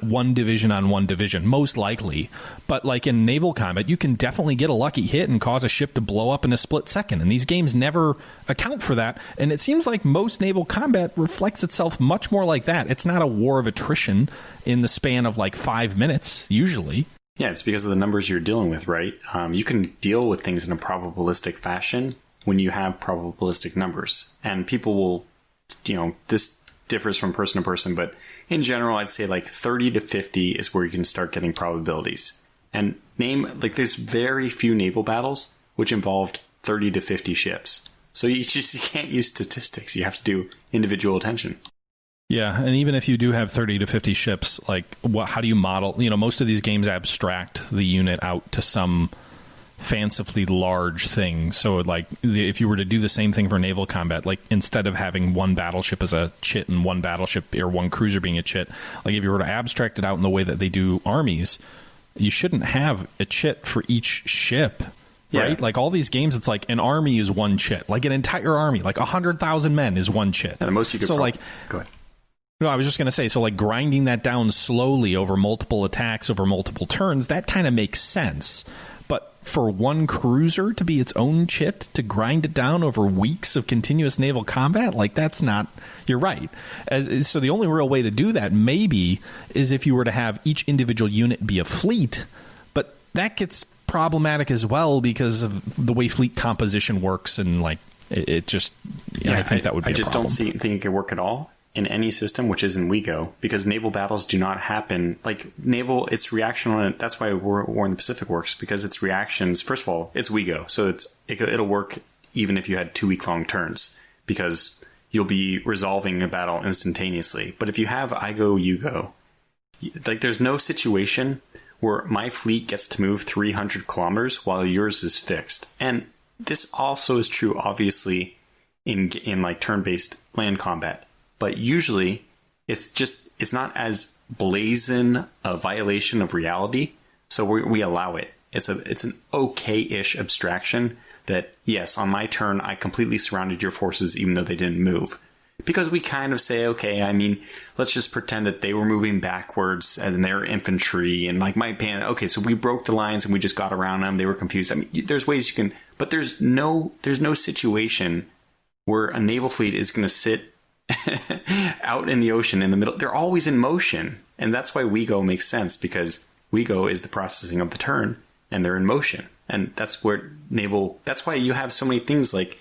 one division on one division, most likely. But like in naval combat, you can definitely get a lucky hit and cause a ship to blow up in a split second. And these games never account for that. And it seems like most naval combat reflects itself much more like that. It's not a war of attrition in the span of like 5 minutes, usually. Yeah, it's because of the numbers you're dealing with, right? You can deal with things in a probabilistic fashion when you have probabilistic numbers. And people will, this differs from person to person, but in general, I'd say like 30 to 50 is where you can start getting probabilities. And there's very few naval battles which involved 30 to 50 ships. So you can't use statistics. You have to do individual attention. Yeah, and even if you do have 30 to 50 ships, like how do you model? Most of these games abstract the unit out to some fancifully large thing. So like if you were to do the same thing for naval combat, like instead of having one battleship as a chit and one battleship or one cruiser being a chit, like if you were to abstract it out in the way that they do armies, you shouldn't have a chit for each ship. Right? Yeah. Like all these games, it's like an army is one chit, like an entire army, like 100,000 men is one chit. And the most you could go ahead. No, I was just going to say, so like grinding that down slowly over multiple attacks, over multiple turns, that kind of makes sense. But for one cruiser to be its own chit, to grind it down over weeks of continuous naval combat, like that's not, you're right. So the only real way to do that maybe is if you were to have each individual unit be a fleet, but that gets problematic as well because of the way fleet composition works, and like it just, I think that would be a problem. I just don't think it could work at all in any system which isn't WeGo, because naval battles do not happen like naval. It's reaction on it. That's why War in the Pacific works, because it's reactions. First of all, it's WeGo, so it'll work even if you had 2 week long turns, because you'll be resolving a battle instantaneously. But if you have I go, you go, like there's no situation where my fleet gets to move 300 kilometers while yours is fixed. And this also is true, obviously, in like turn-based land combat. But usually, it's not as blazon a violation of reality, so we allow it. It's an okay-ish abstraction that, yes, on my turn, I completely surrounded your forces even though they didn't move. Because we kind of say, okay, I mean, let's just pretend that they were moving backwards and they're infantry, and like my band, okay, so we broke the lines and we just got around them. They were confused. I mean, there's ways you can, but there's no situation where a naval fleet is going to sit out in the ocean in the middle. They're always in motion. And that's why WeGo makes sense, because WeGo is the processing of the turn and they're in motion. And that's where that's why you have so many things like,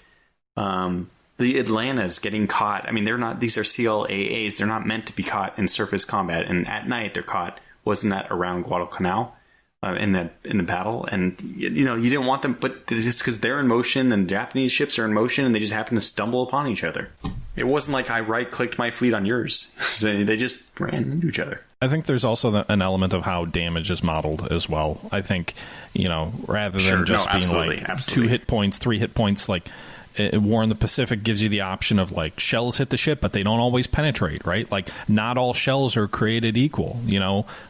the Atlantas getting caught. I mean, these are CLAAs. They're not meant to be caught in surface combat. And at night they're caught. Wasn't that around Guadalcanal in the battle? And, you didn't want them, but it's because they're in motion and Japanese ships are in motion and they just happen to stumble upon each other. It wasn't like I right-clicked my fleet on yours. So they just ran into each other. I think there's also an element of how damage is modeled as well. I think, rather than being like 2 hit points, 3 hit points, like War in the Pacific gives you the option of like shells hit the ship, but they don't always penetrate, right? Like not all shells are created equal.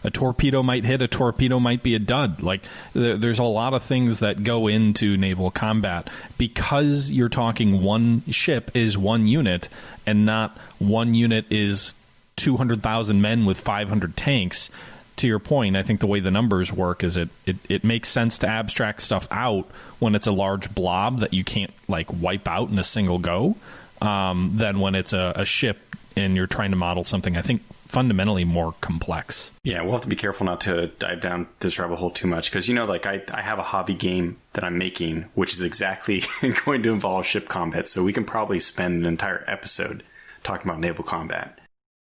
A torpedo might hit, a torpedo might be a dud. Like there's a lot of things that go into naval combat because you're talking one ship is one unit and not one unit is 200,000 men with 500 tanks. To your point, I think the way the numbers work is it makes sense to abstract stuff out when it's a large blob that you can't like wipe out in a single go, than when it's a ship and you're trying to model something, I think, fundamentally more complex. Yeah, we'll have to be careful not to dive down this rabbit hole too much, because, I have a hobby game that I'm making, which is exactly going to involve ship combat, so we can probably spend an entire episode talking about naval combat.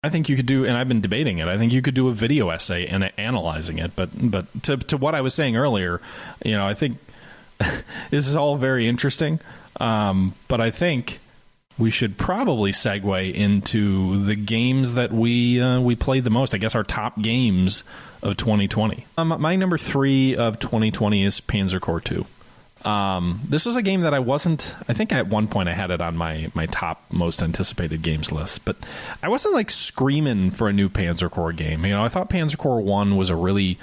I think you could do, and I've been debating it, I think you could do a video essay and analyzing it. But to what I was saying earlier, I think this is all very interesting. But I think we should probably segue into the games that we played the most. I guess our top games of 2020. My number 3 of 2020 is Panzer Core 2. This was a game that I think at one point I had it on my top most anticipated games list, but I wasn't like screaming for a new Panzer Core game. I thought Panzer Core 1 was a really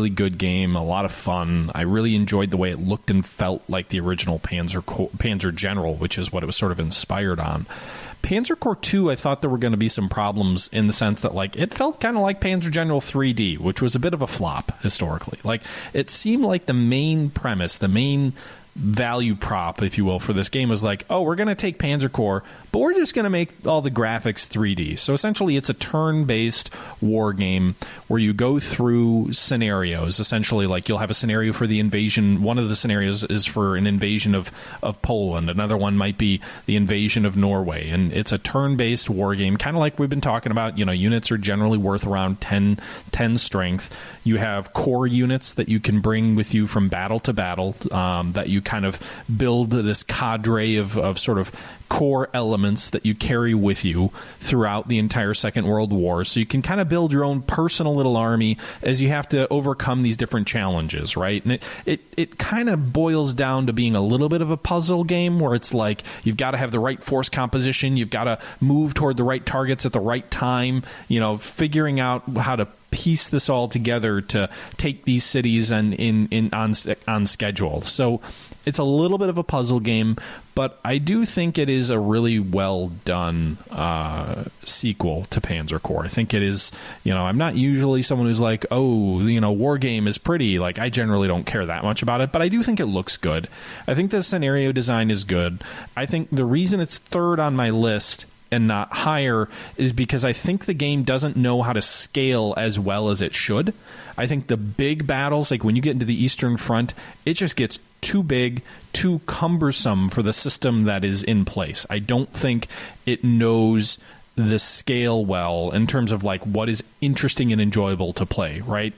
good game, a lot of fun. I really enjoyed the way it looked and felt like the original Panzer General, which is what it was sort of inspired on. Panzer Core 2, I thought there were going to be some problems in the sense that, like, it felt kind of like Panzer General 3D, which was a bit of a flop historically. Like, it seemed like the main premise, the main value prop, if you will, for this game was like, oh, we're going to take Panzer Core, but we're just going to make all the graphics 3D. So essentially it's a turn-based war game where you go through scenarios. Essentially, like, you'll have a scenario for the invasion. One of the scenarios is for an invasion of Poland. Another one might be the invasion of Norway. And it's a turn-based war game, kind of like we've been talking about. Units are generally worth around 10 strength. You have core units that you can bring with you from battle to battle, that you kind of build this cadre of sort of core elements that you carry with you throughout the entire Second World War. So you can kind of build your own personal little army as you have to overcome these different challenges, right? And it kind of boils down to being a little bit of a puzzle game where it's like you've got to have the right force composition, you've got to move toward the right targets at the right time, figuring out how to piece this all together to take these cities on schedule. So it's a little bit of a puzzle game, but I do think it is a really well done sequel to Panzer Core. I think it is, I'm not usually someone who's like, oh, war game is pretty. Like, I generally don't care that much about it, but I do think it looks good. I think the scenario design is good. I think the reason it's third on my list and not higher is because I think the game doesn't know how to scale as well as it should. I think the big battles, like when you get into the Eastern Front, it just gets too big, too cumbersome for the system that is in place. I don't think it knows the scale well in terms of like what is interesting and enjoyable to play, right?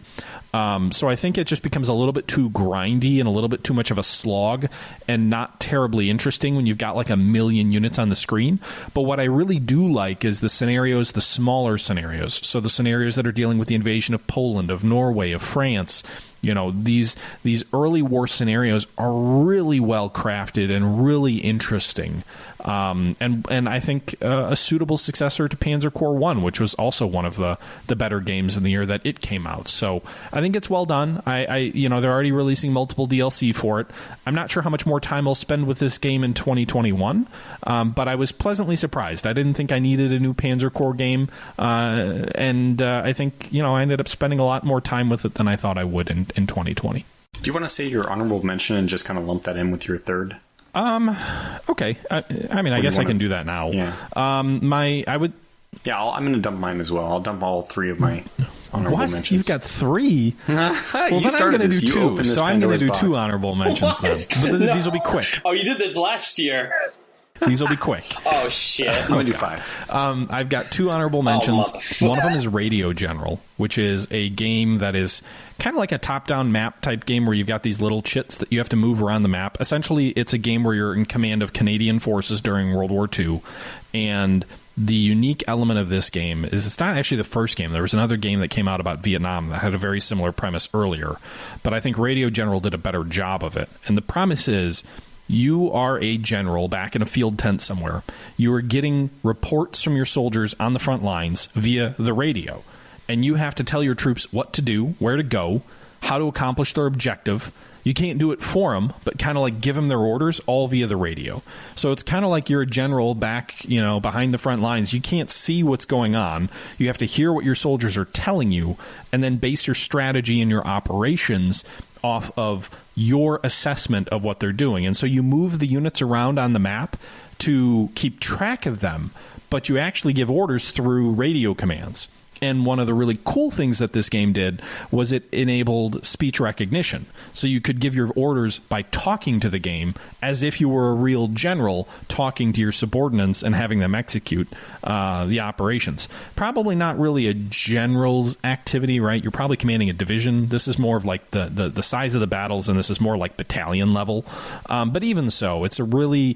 So I think it just becomes a little bit too grindy and a little bit too much of a slog and not terribly interesting when you've got like a million units on the screen. But what I really do like is the scenarios, the smaller scenarios. So the scenarios that are dealing with the invasion of Poland, of Norway, of France. These early war scenarios are really well crafted and really interesting. And I think a suitable successor to Panzer Core 1, which was also one of the better games in the year that it came out. So I think it's well done. They're already releasing multiple DLC for it. I'm not sure how much more time I'll spend with this game in 2021, but I was pleasantly surprised. I didn't think I needed a new Panzer Core game, and I think I ended up spending a lot more time with it than I thought I would in 2020. Do you want to say your honorable mention and just kind of lump that in with your third? Okay. I guess I can do that now. Yeah. I would. Yeah, I'm going to dump mine as well. I'll dump all three of my honorable mentions. You've got three? Well, you then I'm going to do two. So I'm going to do box. two honorable mentions then. But these will be quick. Oh, you did this last year. These will be quick. Oh, shit. I'm going to do five. I've got two honorable mentions. One of them is Radio General, which is a game that is kind of like a top-down map type game where you've got these little chits that you have to move around the map. Essentially, it's a game where you're in command of Canadian forces during World War II. And the unique element of this game is it's not actually the first game. There was another game that came out about Vietnam that had a very similar premise earlier. But I think Radio General did a better job of it. And the premise is you are a general back in a field tent somewhere. You are getting reports from your soldiers on the front lines via the radio. And you have to tell your troops what to do, where to go, how to accomplish their objective. You can't do it for them, but kind of like give them their orders all via the radio. So it's kind of like you're a general back, behind the front lines. You can't see what's going on. You have to hear what your soldiers are telling you and then base your strategy and your operations off of your assessment of what they're doing. And so you move the units around on the map to keep track of them, but you actually give orders through radio commands. And one of the really cool things that this game did was it enabled speech recognition. So you could give your orders by talking to the game as if you were a real general talking to your subordinates and having them execute the operations. Probably not really a general's activity, right? You're probably commanding a division. This is more of like the size of the battles, and this is more like battalion level. But even so, it's a really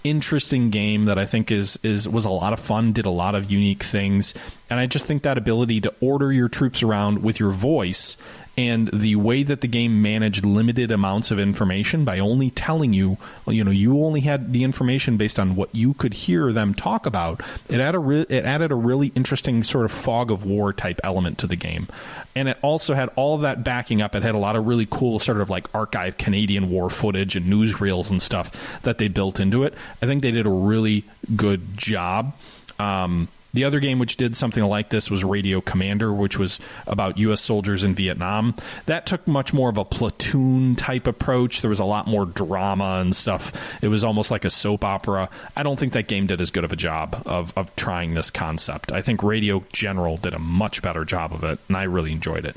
interesting game that I think was a lot of fun, did a lot of unique things, and I just think that ability to order your troops around with your voice And the way that the game managed limited amounts of information by only telling you, you only had the information based on what you could hear them talk about. It added a really interesting sort of fog of war type element to the game. And it also had all of that backing up. It had a lot of really cool sort of like archive Canadian war footage and newsreels and stuff that they built into it. I think they did a really good job. The other game which did something like this was Radio Commander, which was about U.S. soldiers in Vietnam. That took much more of a platoon type approach. There was a lot more drama and stuff. It was almost like a soap opera. I don't think that game did as good of a job of trying this concept. I think Radio General did a much better job of it, and I really enjoyed it.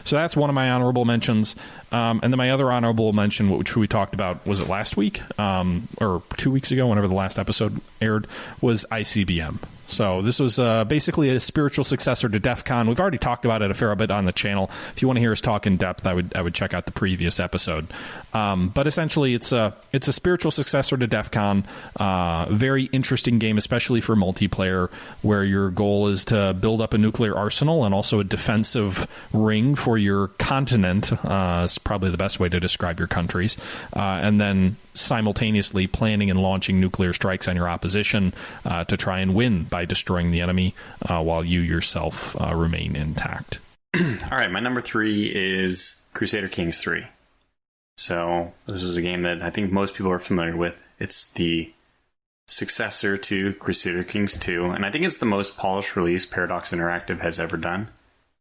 So that's one of my honorable mentions. And then my other honorable mention, which we talked about, was it last week? Or 2 weeks ago, whenever the last episode aired, was ICBM. So this was basically a spiritual successor to DEF CON. We've already talked about it a fair bit on the channel. If you want to hear us talk in depth, I would check out the previous episode. But essentially, it's a spiritual successor to DEF CON. Very interesting game, especially for multiplayer, where your goal is to build up a nuclear arsenal and also a defensive ring for your continent. Is probably the best way to describe your countries. And then simultaneously planning and launching nuclear strikes on your opposition to try and win by destroying the enemy while you yourself remain intact. All right, my number 3 is Crusader Kings 3. So this is a game that I think most people are familiar with. It's the successor to Crusader Kings 2, and I think it's the most polished release Paradox Interactive has ever done.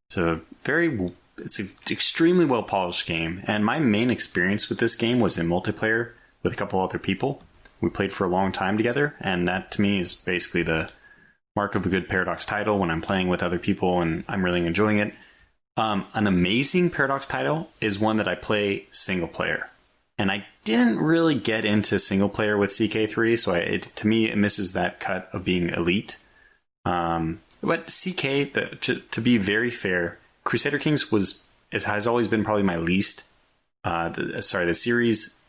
It's an extremely well polished game, and my main experience with this game was in multiplayer with a couple other people. We played for a long time together, and that to me is basically the mark of a good Paradox title when I'm playing with other people and I'm really enjoying it. An amazing Paradox title is one that I play single player, and I didn't really get into single player with CK3, so to me it misses that cut of being elite. But CK, to be very fair, Crusader Kings has always been probably my least. The series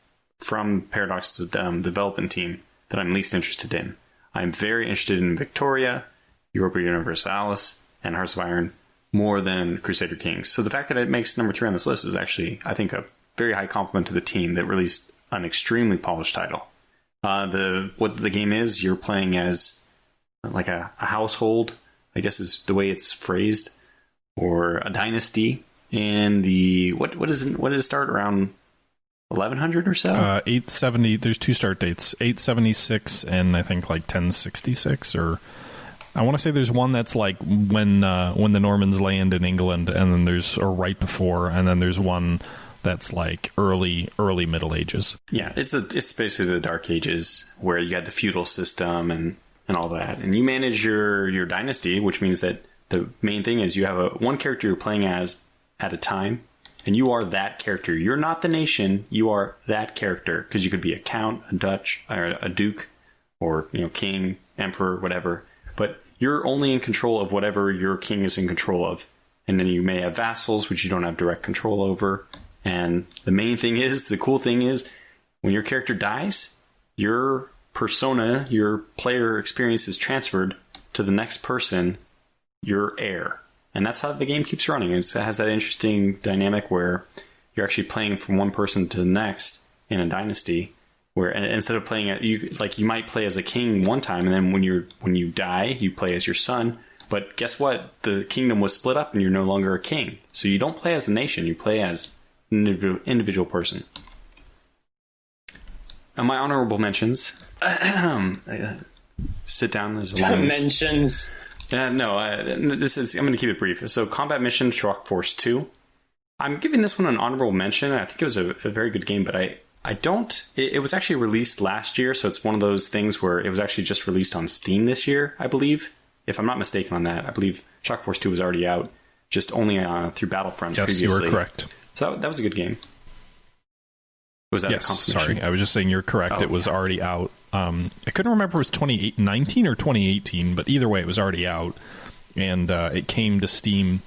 from Paradox development team that I'm least interested in. I'm very interested in Victoria, Europa Universalis, and Hearts of Iron more than Crusader Kings. So the fact that it makes number 3 on this list is actually, I think, a very high compliment to the team that released an extremely polished title. What the game is, you're playing as like a household, I guess is the way it's phrased, or a dynasty in the what does it start around 1100 or so? 870. There's 2 start dates, 876 and I think like 1066, or I want to say there's one that's like when the Normans land in England, and then or right before, and then there's one that's like early Middle Ages. Yeah, it's basically the Dark Ages, where you got the feudal system and all that, and you manage your dynasty, which means that the main thing is you have one character you're playing as at a time. And you are that character. You're not the nation. You are that character, because you could be a count, a Dutch, or a duke, or king, emperor, whatever. But you're only in control of whatever your king is in control of. And then you may have vassals, which you don't have direct control over. And the cool thing is, when your character dies, your persona, your player experience is transferred to the next person, your heir. And that's how the game keeps running. It has that interesting dynamic where you're actually playing from one person to the next in a dynasty, where instead of playing you might play as a king one time, and then when you die, you play as your son. But guess what? The kingdom was split up, and you're no longer a king. So you don't play as the nation. You play as an individual person. And my honorable mentions. Sit down. There's a lot of mentions. I'm going to keep it brief. So, Combat Mission Shock Force 2. I'm giving this one an honorable mention. I think it was a very good game, but I don't... It was actually released last year, so it's one of those things where it was actually just released on Steam this year, I believe. If I'm not mistaken on that. I believe Shock Force 2 was already out, just only through Battlefront previously. Yes, you were correct. So, that was a good game. Was that a confirmation? Sorry. I was just saying you're correct. It was already out. I couldn't remember if it was 2019 or 2018, but either way, it was already out, and it came to Steam,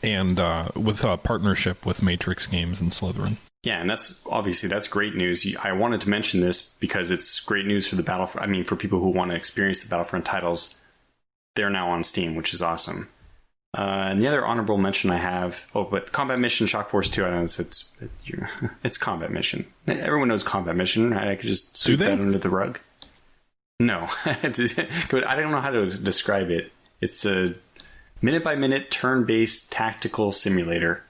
and with a partnership with Matrix Games and Slytherin. Yeah, and that's great news. I wanted to mention this because it's great news for the Battlefront. I mean, for people who want to experience the Battlefront titles, they're now on Steam, which is awesome. And the other honorable mention I have, but Combat Mission Shock Force 2, I know it's Combat Mission. Everyone knows Combat Mission, right? I could just sweep that under the rug. No. I don't know how to describe it. It's a minute-by-minute turn-based tactical simulator.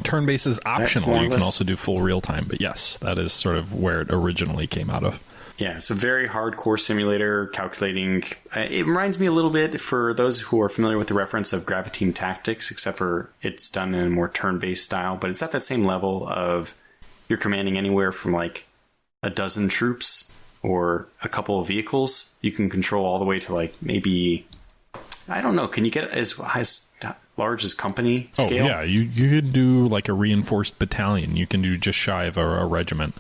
Turn-based is optional. You can also do full real-time, but yes, that is sort of where it originally came out of. Yeah, it's a very hardcore simulator, calculating. It reminds me a little bit, for those who are familiar with the reference, of Graviteam Tactics, except for it's done in a more turn-based style. But it's at that same level of you're commanding anywhere from like a dozen troops or a couple of vehicles. You can control all the way to like maybe, I don't know, can you get as large as company scale? Oh, yeah, you could do like a reinforced battalion. You can do just shy of a regiment.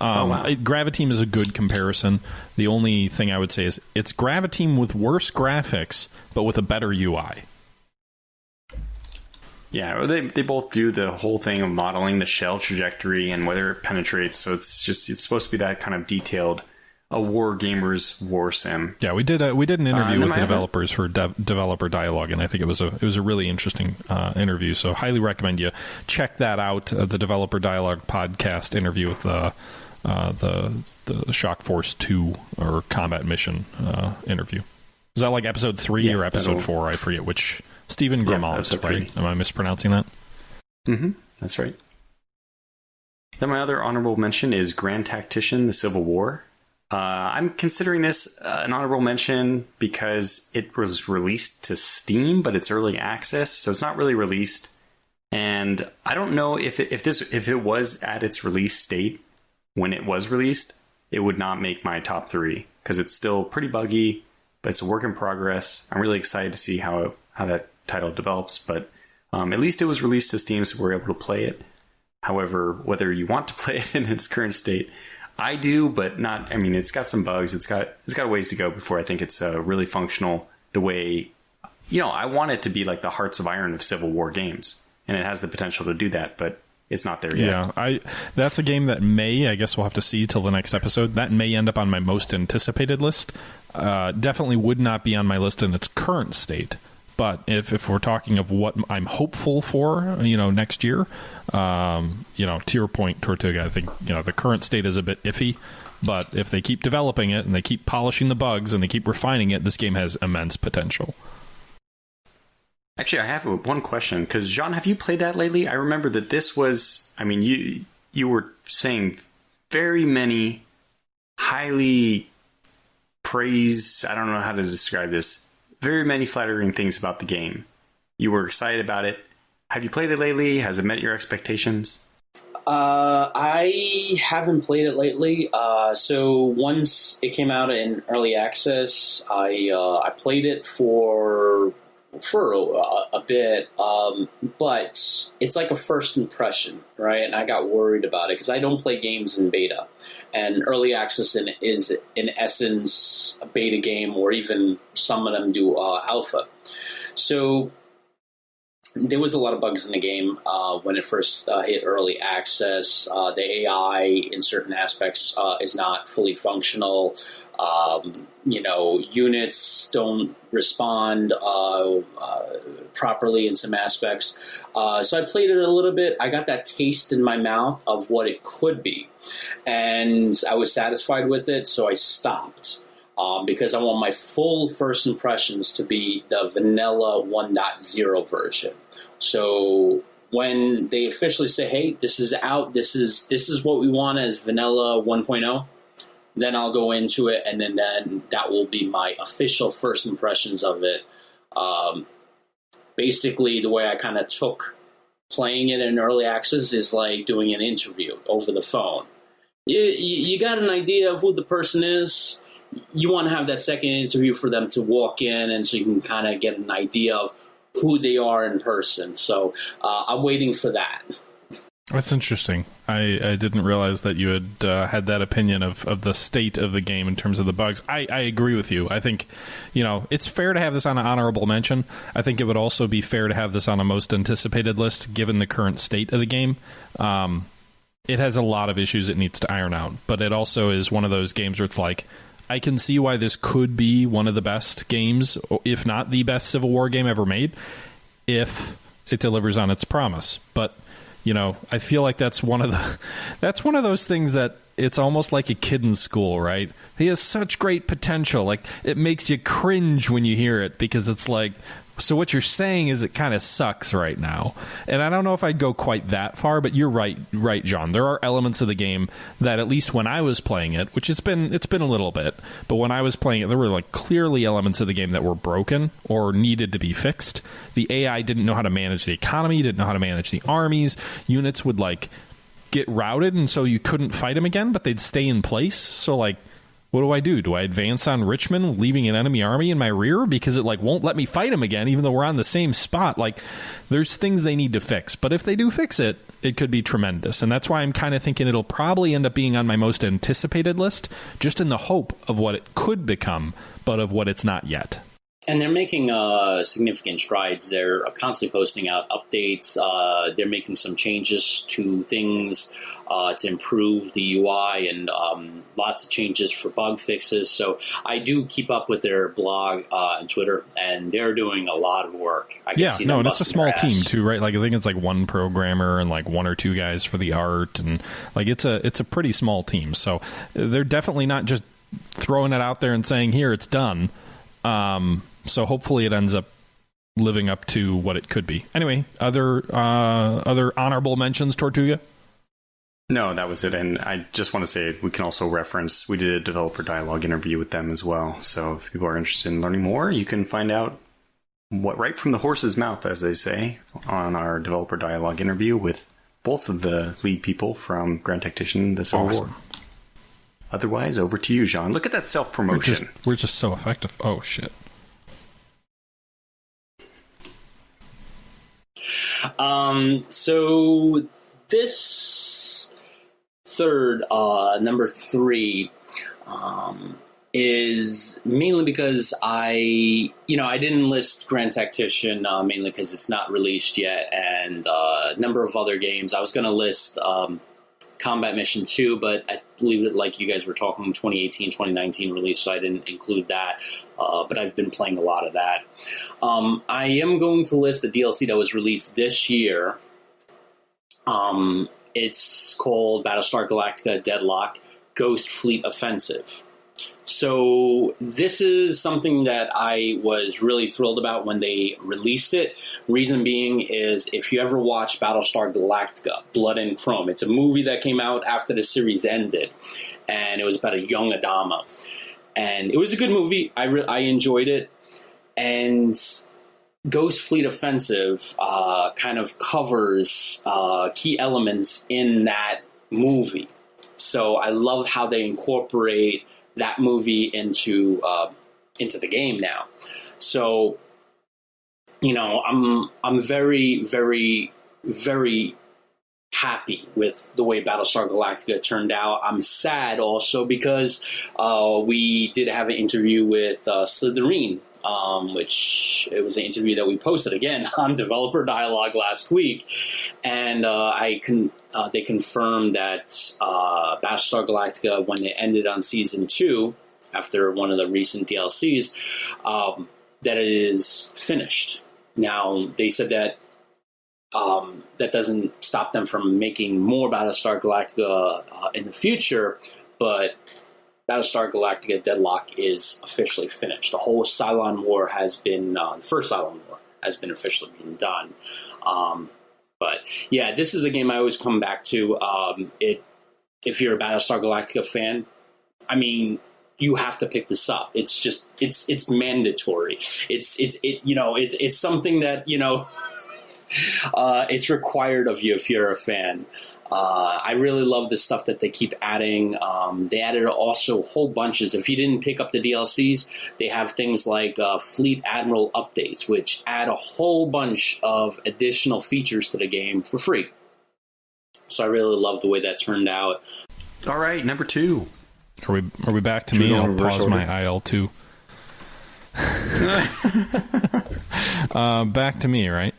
Wow. Graviteam is a good comparison. The only thing I would say is it's Graviteam with worse graphics, but with a better UI. Yeah, they both do the whole thing of modeling the shell trajectory and whether it penetrates. So it's supposed to be that kind of detailed, a war gamer's war sim. Yeah, we did an interview with the developers for developer dialogue, and I think it was a really interesting interview. So highly recommend you check that out. The developer dialogue podcast interview with the Shock Force 2 or Combat Mission interview. Is that like episode 3 or episode 4? I forget which. Stephen Grimald, right? Am I mispronouncing that? Mm-hmm. That's right. Then my other honorable mention is Grand Tactician: The Civil War. I'm considering this an honorable mention because it was released to Steam, but it's early access, so it's not really released. And I don't know if it was at its release state when it was released, it would not make my top 3 because it's still pretty buggy, but it's a work in progress. I'm really excited to see how that title develops, but at least it was released to Steam, so we're able to play it. However, whether you want to play it in its current state, I do, but not. I mean, it's got some bugs. It's got a ways to go before I think it's really functional the way, I want it to be like the Hearts of Iron of Civil War games, and it has the potential to do that, but it's not there yet. Yeah, that's a game that I guess we'll have to see till the next episode. That may end up on my most anticipated list. Definitely would not be on my list in its current state. But if we're talking of what I'm hopeful for, next year, to your point, Tortuga, I think, the current state is a bit iffy. But if they keep developing it and they keep polishing the bugs and they keep refining it, this game has immense potential. Actually, I have one question, because Jean, have you played that lately? I remember that this was, you were saying very many highly praised, I don't know how to describe this, very many flattering things about the game. You were excited about it. Have you played it lately? Has it met your expectations? I haven't played it lately. So once it came out in early access, I played it for a bit, but it's like a first impression, right? And I got worried about it because I don't play games in beta, and early access is in essence a beta game, or even some of them do alpha. So there was a lot of bugs in the game when it first hit early access. The AI in certain aspects is not fully functional. Units don't respond properly in some aspects. So I played it a little bit. I got that taste in my mouth of what it could be, and I was satisfied with it, so I stopped. Because I want my full first impressions to be the vanilla 1.0 version. So when they officially say, hey, this is out, this is what we want as vanilla 1.0, then I'll go into it, and then that will be my official first impressions of it. Basically, the way I kind of took playing it in early access is like doing an interview over the phone. You got an idea of who the person is. You want to have that second interview for them to walk in, and so you can kind of get an idea of who they are in person. So I'm waiting for that. That's interesting. I didn't realize that you had had that opinion of the state of the game in terms of the bugs. I agree with you. I think, it's fair to have this on an honorable mention. I think it would also be fair to have this on a most anticipated list, given the current state of the game. It has a lot of issues it needs to iron out, but it also is one of those games where it's like, I can see why this could be one of the best games, if not the best Civil War game ever made. if it delivers on its promise. But, you know, I feel like that's one of those things that it's almost like a kid in school, right? He has such great potential. Like, it makes you cringe when you hear it, because it's like, so what you're saying is it kind of sucks right now. And I don't know if I'd go quite that far, but you're right, John. There are elements of the game that, at least when I was playing it, which it's been a little bit, but when I was playing it, there were like clearly elements of the game that were broken or needed to be fixed. The AI didn't know how to manage the economy, didn't know how to manage the armies. Units would like get routed, and so you couldn't fight them again, but they'd stay in place. So like, what do? Do I advance on Richmond, leaving an enemy army in my rear because it like won't let me fight him again, even though we're on the same spot? Like, there's things they need to fix. But if they do fix it, it could be tremendous. And that's why I'm kind of thinking it'll probably end up being on my most anticipated list, just in the hope of what it could become, but of what it's not yet. And they're making significant strides. They're constantly posting out updates. They're making some changes to things to improve the UI, and lots of changes for bug fixes. So I do keep up with their blog and Twitter, and they're doing a lot of work. I can see them and it's a small busting their team ass. too, right? Like, I think it's like one programmer and like one or two guys for the art, and like it's a pretty small team. So they're definitely not just throwing it out there and saying, "Here, it's done." So hopefully it ends up living up to what it could be. Anyway, other honorable mentions, Tortuga? No, that was it. And I just want to say we can also reference, we did a developer dialogue interview with them as well. So if people are interested in learning more, you can find out what right from the horse's mouth, as they say, on our developer dialogue interview with both of the lead people from Grand Tactician, the Civil War. Otherwise, over to you, Jean. Look at that self-promotion. We're just so effective. Oh, shit. So this third, number 3, is mainly because I didn't list Grand Tactician, mainly because it's not released yet, and a number of other games. I was going to list Combat Mission 2, but I believe it, like you guys were talking, 2018, 2019 release, so I didn't include that. But I've been playing a lot of that. I am going to list the DLC that was released this year. It's called Battlestar Galactica Deadlock Ghost Fleet Offensive. So this is something that I was really thrilled about when they released it. Reason being is, if you ever watch Battlestar Galactica Blood and Chrome, it's a movie that came out after the series ended, and it was about a young Adama. And it was a good movie. I enjoyed it. And Ghost Fleet Offensive kind of covers key elements in that movie. So I love how they incorporate that movie into the game now. So, I'm very, very, very happy with the way Battlestar Galactica turned out. I'm sad also because we did have an interview with Slytherin, which it was an interview that we posted again on Developer Dialogue last week, and they confirmed that Battlestar Galactica, when it ended on Season 2, after one of the recent DLCs, that it is finished. Now, they said that that doesn't stop them from making more Battlestar Galactica in the future, but Battlestar Galactica Deadlock is officially finished. The whole Cylon War has been, the first Cylon War has been officially being done. But yeah, this is a game I always come back to. If you're a Battlestar Galactica fan, I mean, you have to pick this up. It's just, it's mandatory. It's something that, it's required of you if you're a fan. I really love the stuff that they keep adding. They added also whole bunches. If you didn't pick up the DLCs, they have things like Fleet Admiral updates, which add a whole bunch of additional features to the game for free. So I really love the way that turned out. All right, number 2. Are we back to me? I'll pause my IL2. Back to me, right?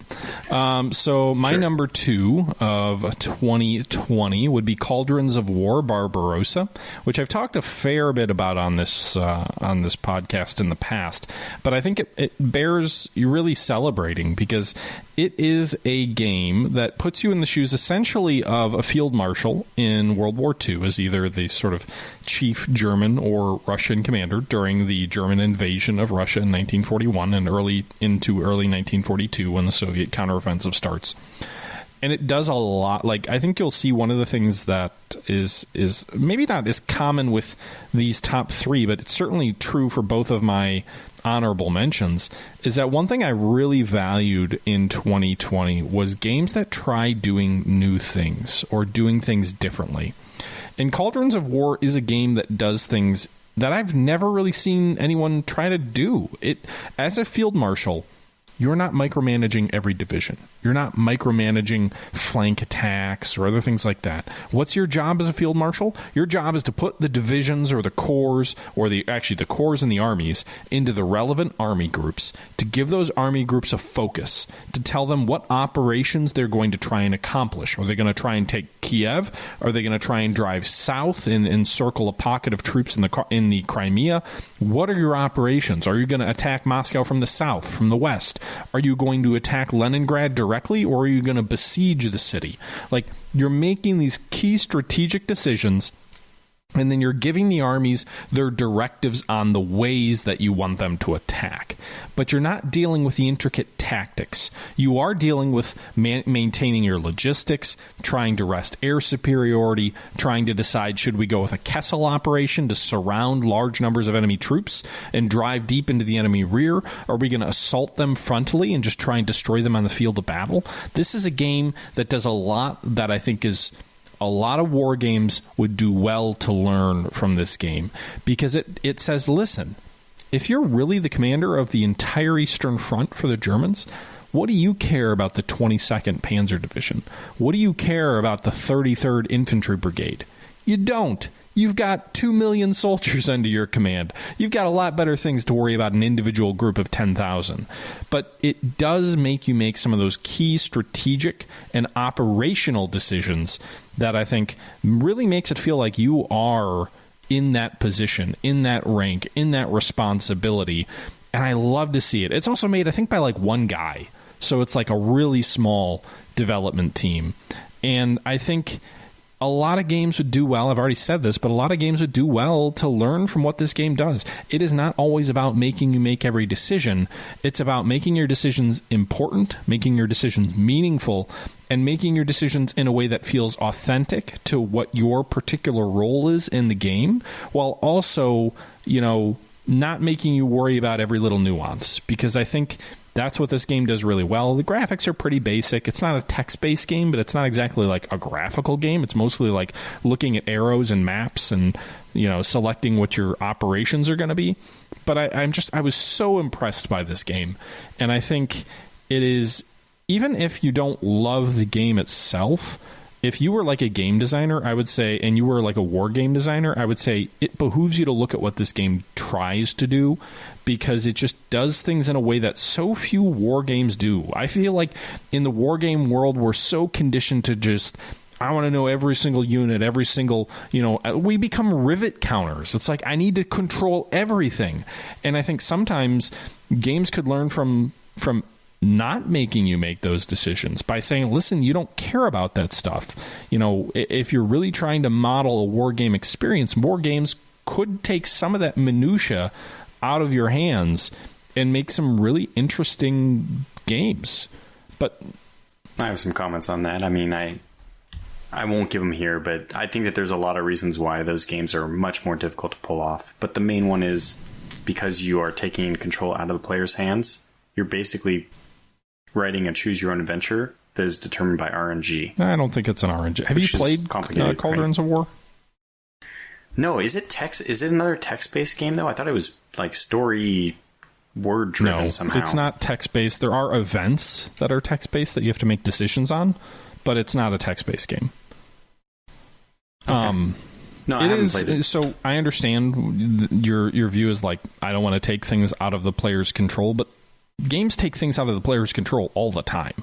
So my number 2 of 2020 would be Cauldrons of War Barbarossa, which I've talked a fair bit about on this podcast in the past. But I think it bears really celebrating because it is a game that puts you in the shoes essentially of a field marshal in World War II as either the sort of chief German or Russian commander during the German invasion of Russia in 1941 and early 1942 when the Soviet counteroffensive starts. And it does a lot. Like, I think you'll see one of the things that is maybe not as common with these top 3, but it's certainly true for both of my honorable mentions, is that one thing I really valued in 2020 was games that try doing new things or doing things differently. And Cauldrons of War is a game that does things that I've never really seen anyone try to do. It, as a field marshal, you're not micromanaging every division. You're not micromanaging flank attacks or other things like that. What's your job as a field marshal? Your job is to put the divisions or the corps, or the corps and the armies, into the relevant army groups, to give those army groups a focus, to tell them what operations they're going to try and accomplish. Are they going to try and take Kiev? Are they going to try and drive south and encircle a pocket of troops in the Crimea? What are your operations? Are you going to attack Moscow from the south, from the west? Are you going to attack Leningrad directly, or are you going to besiege the city? Like, you're making these key strategic decisions, and then you're giving the armies their directives on the ways that you want them to attack. But you're not dealing with the intricate tactics. You are dealing with maintaining your logistics, trying to wrest air superiority, trying to decide, should we go with a Kessel operation to surround large numbers of enemy troops and drive deep into the enemy rear? Are we going to assault them frontally and just try and destroy them on the field of battle? This is a game that does a lot that I think is... A lot of war games would do well to learn from this game because it says, listen, if you're really the commander of the entire Eastern Front for the Germans, what do you care about the 22nd Panzer Division? What do you care about the 33rd Infantry Brigade? You don't. You've got 2 million soldiers under your command. You've got a lot better things to worry about an individual group of 10,000. But it does make you make some of those key strategic and operational decisions that I think really makes it feel like you are in that position, in that rank, in that responsibility. And I love to see it. It's also made, I think, by like one guy. So it's like a really small development team. And I think a lot of games would do well. I've already said this, but a lot of games would do well to learn from what this game does. It is not always about making you make every decision. It's about making your decisions important, making your decisions meaningful, and making your decisions in a way that feels authentic to what your particular role is in the game, while also, not making you worry about every little nuance. Because I think that's what this game does really well. The graphics are pretty basic. It's not a text-based game, but it's not exactly like a graphical game. It's mostly like looking at arrows and maps and, selecting what your operations are going to be. But I was so impressed by this game. And I think it is, even if you don't love the game itself, if you were like a game designer, I would say, and you were like a war game designer, I would say it behooves you to look at what this game tries to do, because it just does things in a way that so few war games do. I feel like in the war game world, we're so conditioned to just, I want to know every single unit, every single, we become rivet counters. It's like, I need to control everything. And I think sometimes games could learn from not making you make those decisions by saying, listen, you don't care about that stuff. If you're really trying to model a war game experience, war games could take some of that minutia out of your hands and make some really interesting games. But I have some comments on that. I mean, I won't give them here, but I think that there's a lot of reasons why those games are much more difficult to pull off. But the main one is because you are taking control out of the player's hands. You're basically writing a choose-your-own adventure that is determined by RNG. I don't think it's an RNG. Have you played Cauldrons of War? No, is it text? Is it another text-based game, though? I thought it was like story word-driven somehow. No, it's not text-based. There are events that are text-based that you have to make decisions on, but it's not a text-based game. Okay. No, I haven't played it. So I understand your view is like, I don't want to take things out of the player's control, but games take things out of the player's control all the time.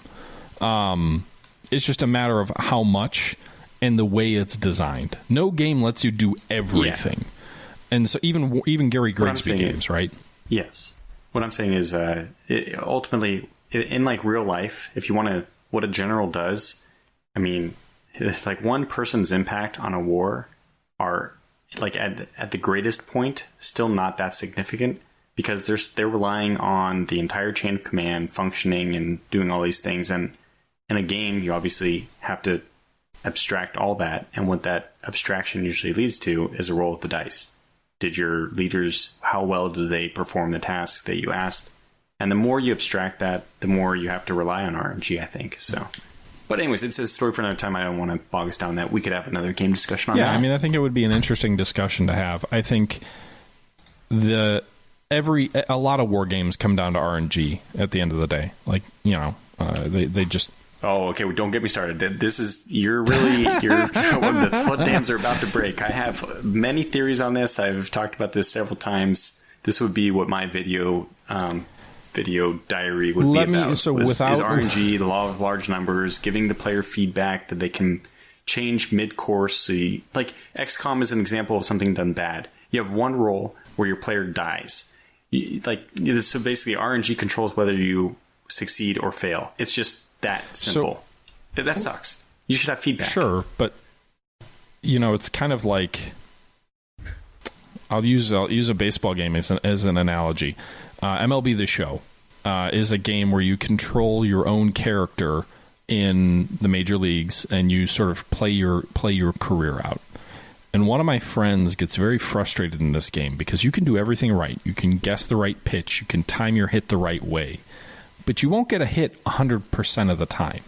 It's just a matter of how much and the way it's designed. No game lets you do everything. Yeah. And so even Gary Grigsby games, right? Yes. What I'm saying is ultimately, in like real life, if you want to, what a general does, I mean, it's like one person's impact on a war are like at the greatest point still not that significant, because they're relying on the entire chain of command functioning and doing all these things. And in a game, you obviously have to abstract all that. And what that abstraction usually leads to is a roll of the dice. Did your leaders, how well do they perform the tasks that you asked? And the more you abstract that, the more you have to rely on RNG, I think. So, but anyways, it's a story for another time. I don't want to bog us down that. We could have another game discussion on that. Yeah, I mean, I think it would be an interesting discussion to have. I think a lot of war games come down to RNG at the end of the day. Like, they just... Oh, okay. Well, don't get me started. You're the flood dams are about to break. I have many theories on this. I've talked about this several times. This would be what my video diary would be about. Is RNG, the law of large numbers, giving the player feedback that they can change mid-course. So like XCOM is an example of something done bad. You have one roll where your player dies. So basically RNG controls whether you succeed or fail. It's just that simple. So, that sucks. You should have feedback. Sure, but it's kind of like, I'll use a baseball game as an analogy. MLB The Show is a game where you control your own character in the major leagues, and you sort of play your career out. And one of my friends gets very frustrated in this game because you can do everything right. You can guess the right pitch. You can time your hit the right way. But you won't get a hit 100% of the time,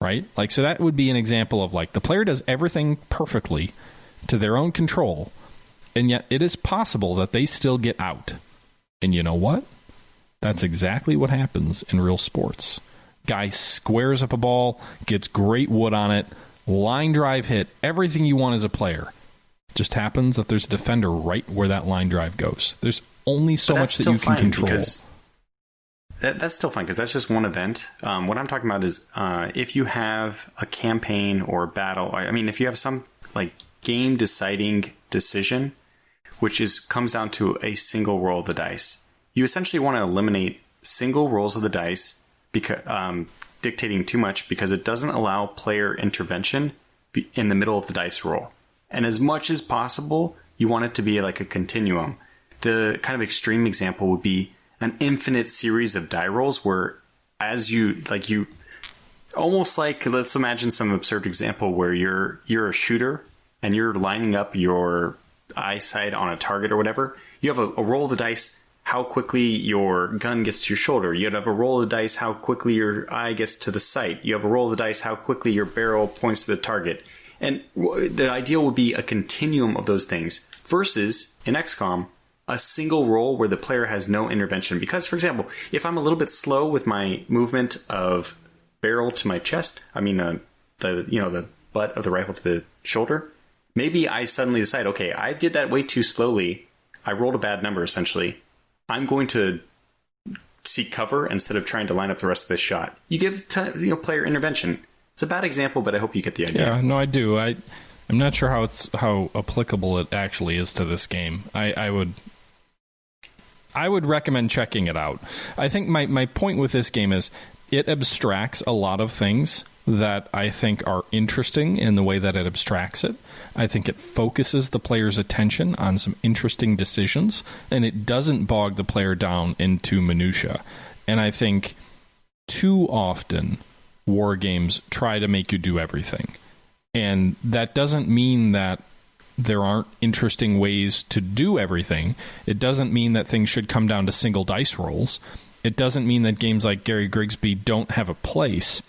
right? Like, so that would be an example of like the player does everything perfectly to their own control, and yet it is possible that they still get out. And you know what? That's exactly what happens in real sports. Guy squares up a ball, gets great wood on it, line drive hit, everything you want as a player. Just happens that there's a defender right where that line drive goes. There's only so much that you can control. That's still fine because that's just one event. What I'm talking about is if you have a campaign or a battle. I mean, if you have some like game deciding decision, which comes down to a single roll of the dice, you essentially want to eliminate single rolls of the dice because dictating too much, because it doesn't allow player intervention in the middle of the dice roll. And as much as possible, you want it to be like a continuum. The kind of extreme example would be an infinite series of die rolls where as you almost like, let's imagine some absurd example where you're a shooter and you're lining up your eyesight on a target or whatever. You have a roll of the dice, how quickly your gun gets to your shoulder. You have a roll of the dice, how quickly your eye gets to the sight. You have a roll of the dice, how quickly your barrel points to the target. And the ideal would be a continuum of those things versus in XCOM, a single roll where the player has no intervention. Because, for example, if I'm a little bit slow with my movement of barrel to my chest, the butt of the rifle to the shoulder, maybe I suddenly decide, okay, I did that way too slowly. I rolled a bad number, essentially. I'm going to seek cover instead of trying to line up the rest of the shot. You give player intervention. It's a bad example, but I hope you get the idea. Yeah, no, I do. I'm not sure how applicable it actually is to this game. I would recommend checking it out. I think my point with this game is it abstracts a lot of things that I think are interesting in the way that it abstracts it. I think it focuses the player's attention on some interesting decisions, and it doesn't bog the player down into minutia. And I think too often war games try to make you do everything. And that doesn't mean that there aren't interesting ways to do everything. It doesn't mean that things should come down to single dice rolls. It doesn't mean that games like Gary Grigsby don't have a place.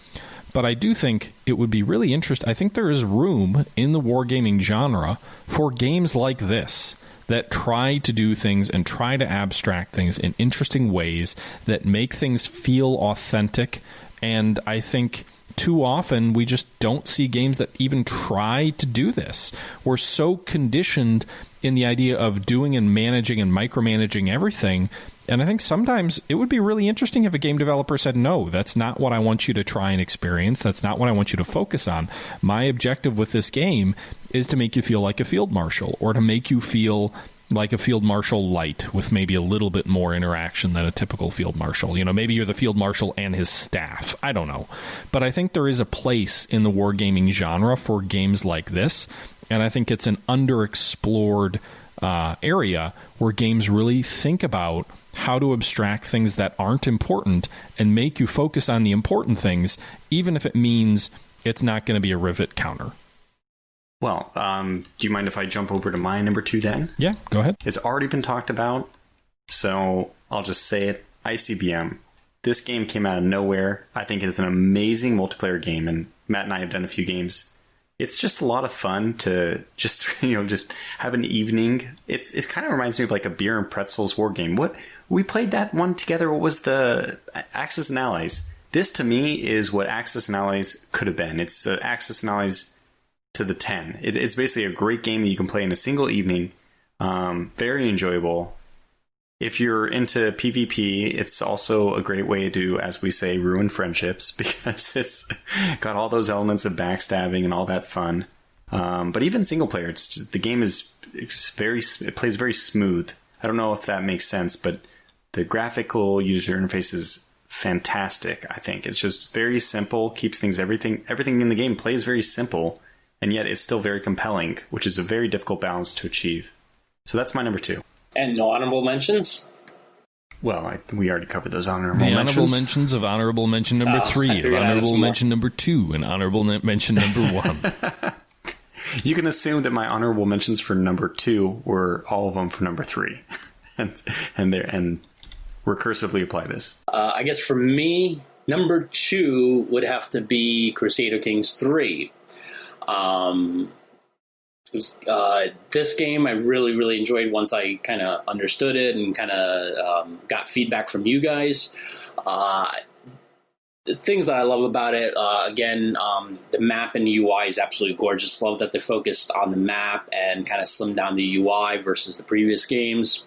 But I do think it would be really interesting. I think there is room in the wargaming genre for games like this that try to do things and try to abstract things in interesting ways that make things feel authentic. And I think too often we just don't see games that even try to do this. We're so conditioned in the idea of doing and managing and micromanaging everything. And I think sometimes it would be really interesting if a game developer said, no, that's not what I want you to try and experience. That's not what I want you to focus on. My objective with this game is to make you feel like a field marshal, or to make you feel like a field marshal light with maybe a little bit more interaction than a typical field marshal. You know, maybe you're the field marshal and his staff. I don't know. But I think there is a place in the wargaming genre for games like this. And I think it's an underexplored area where games really think about how to abstract things that aren't important and make you focus on the important things, even if it means it's not going to be a rivet counter. Well, do you mind if I jump over to my number 2 then? Yeah, go ahead. It's already been talked about, so I'll just say it. ICBM. This game came out of nowhere. I think it's an amazing multiplayer game, and Matt and I have done a few games. It's just a lot of fun to just have an evening. It kind of reminds me of like a beer and pretzels war game. What we played that one together. What was the Axis and Allies? This to me is what Axis and Allies could have been. It's Axis and Allies to the 10. It's basically a great game that you can play in a single evening. Very enjoyable. If you're into PvP, it's also a great way to, as we say, ruin friendships, because it's got all those elements of backstabbing and all that fun. But even single player, the game it plays very smooth. I don't know if that makes sense, but the graphical user interface is fantastic. I think it's just very simple, keeps everything in the game plays very simple, and yet it's still very compelling, which is a very difficult balance to achieve. So that's my number 2. And no honorable mentions? Well, we already covered those honorable mentions. The honorable mentions of honorable mention number 3, of honorable mention number 2, and honorable mention number 1. You can assume that my honorable mentions for number 2 were all of them for number 3. and recursively apply this. I guess for me, number 2 would have to be Crusader Kings 3. This game I really, really enjoyed once I kind of understood it and kind of got feedback from you guys. The things that I love about it, the map and the UI is absolutely gorgeous. Love that they focused on the map and kind of slimmed down the UI versus the previous games.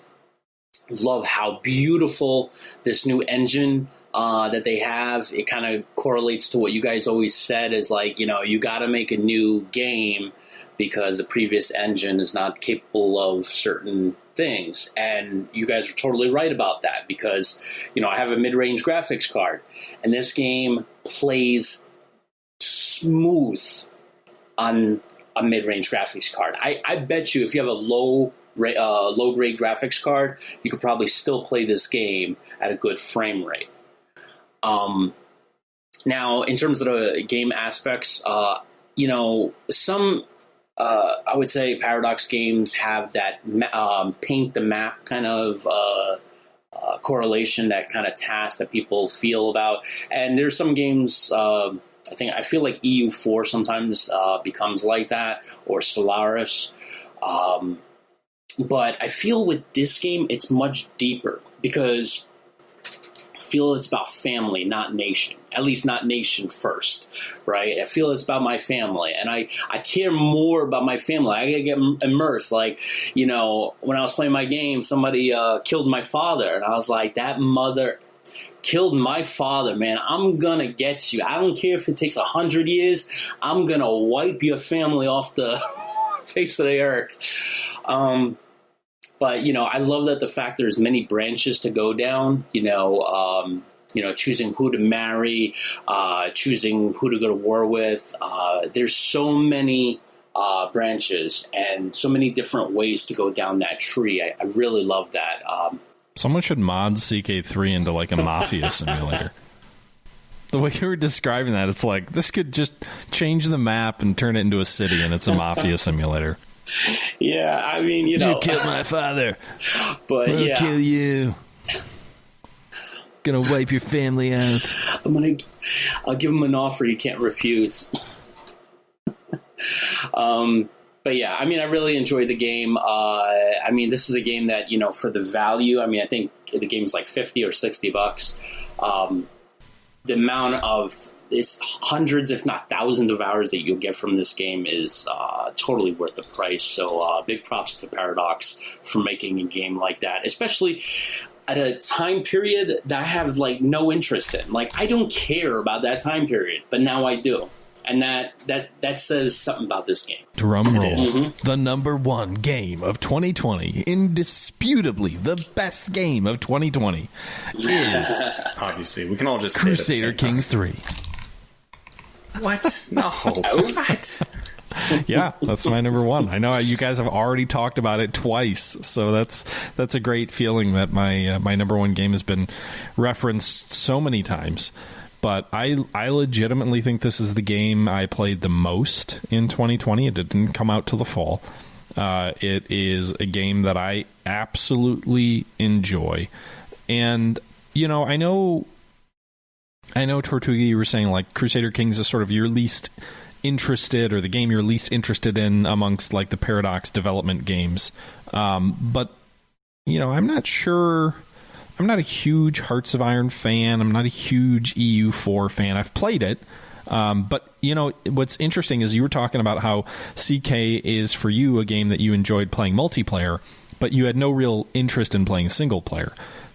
Love how beautiful this new engine that they have. It kind of correlates to what you guys always said is like, you got to make a new game because the previous engine is not capable of certain things. And you guys are totally right about that because, I have a mid-range graphics card, and this game plays smooth on a mid-range graphics card. I bet you if you have a low-grade graphics card, you could probably still play this game at a good frame rate. Now, in terms of the game aspects, some... I would say Paradox games have that paint the map kind of correlation, that kind of task that people feel about. And there's some games, I feel like EU4 sometimes becomes like that, or Solaris. But I feel with this game, it's much deeper because I feel it's about family, not nation. At least not nation first, right? I feel it's about my family, and I care more about my family. I get immersed. Like, when I was playing my game, somebody killed my father, and I was like, that mother killed my father, man. I'm gonna get you. I don't care if it takes 100 years. I'm gonna wipe your family off the face of the earth. But, I love that the fact there's many branches to go down, choosing who to marry, choosing who to go to war with. There's so many branches and so many different ways to go down that tree. I really love that. Someone should mod CK3 into like a mafia simulator. The way you were describing that, it's like this could just change the map and turn it into a city, and it's a mafia simulator. Yeah, I mean, You killed my father. But I'll kill you. Gonna wipe your family out. I'll give him an offer you can't refuse. But yeah, I mean, I really enjoyed the game. This is a game that, for the value, I think the game's like $50 or $60. The amount of this hundreds, if not thousands of hours that you'll get from this game is totally worth the price. So big props to Paradox for making a game like that, especially at a time period that I have like no interest in. Like, I don't care about that time period, but now I do. And that says something about this game. Drum roll. The number one game of 2020, indisputably the best game of 2020, is obviously we can all just Crusader Kings 3. What? No. What? Yeah, that's my number one. I know you guys have already talked about it twice, so that's a great feeling that my number one game has been referenced so many times. But I legitimately think this is the game I played the most in 2020. It didn't come out till the fall. It is a game that I absolutely enjoy. And, you know, I know, Tortuga, you were saying, like, Crusader Kings is sort of your least interested, or the game you're least interested in amongst, like, the Paradox development games. But, you know, I'm not sure... I'm not a huge Hearts of Iron fan. I'm not a huge EU4 fan. I've played it. But, you know, what's interesting is you were talking about how CK is, for you, a game that you enjoyed playing multiplayer, but you had no real interest in playing single player.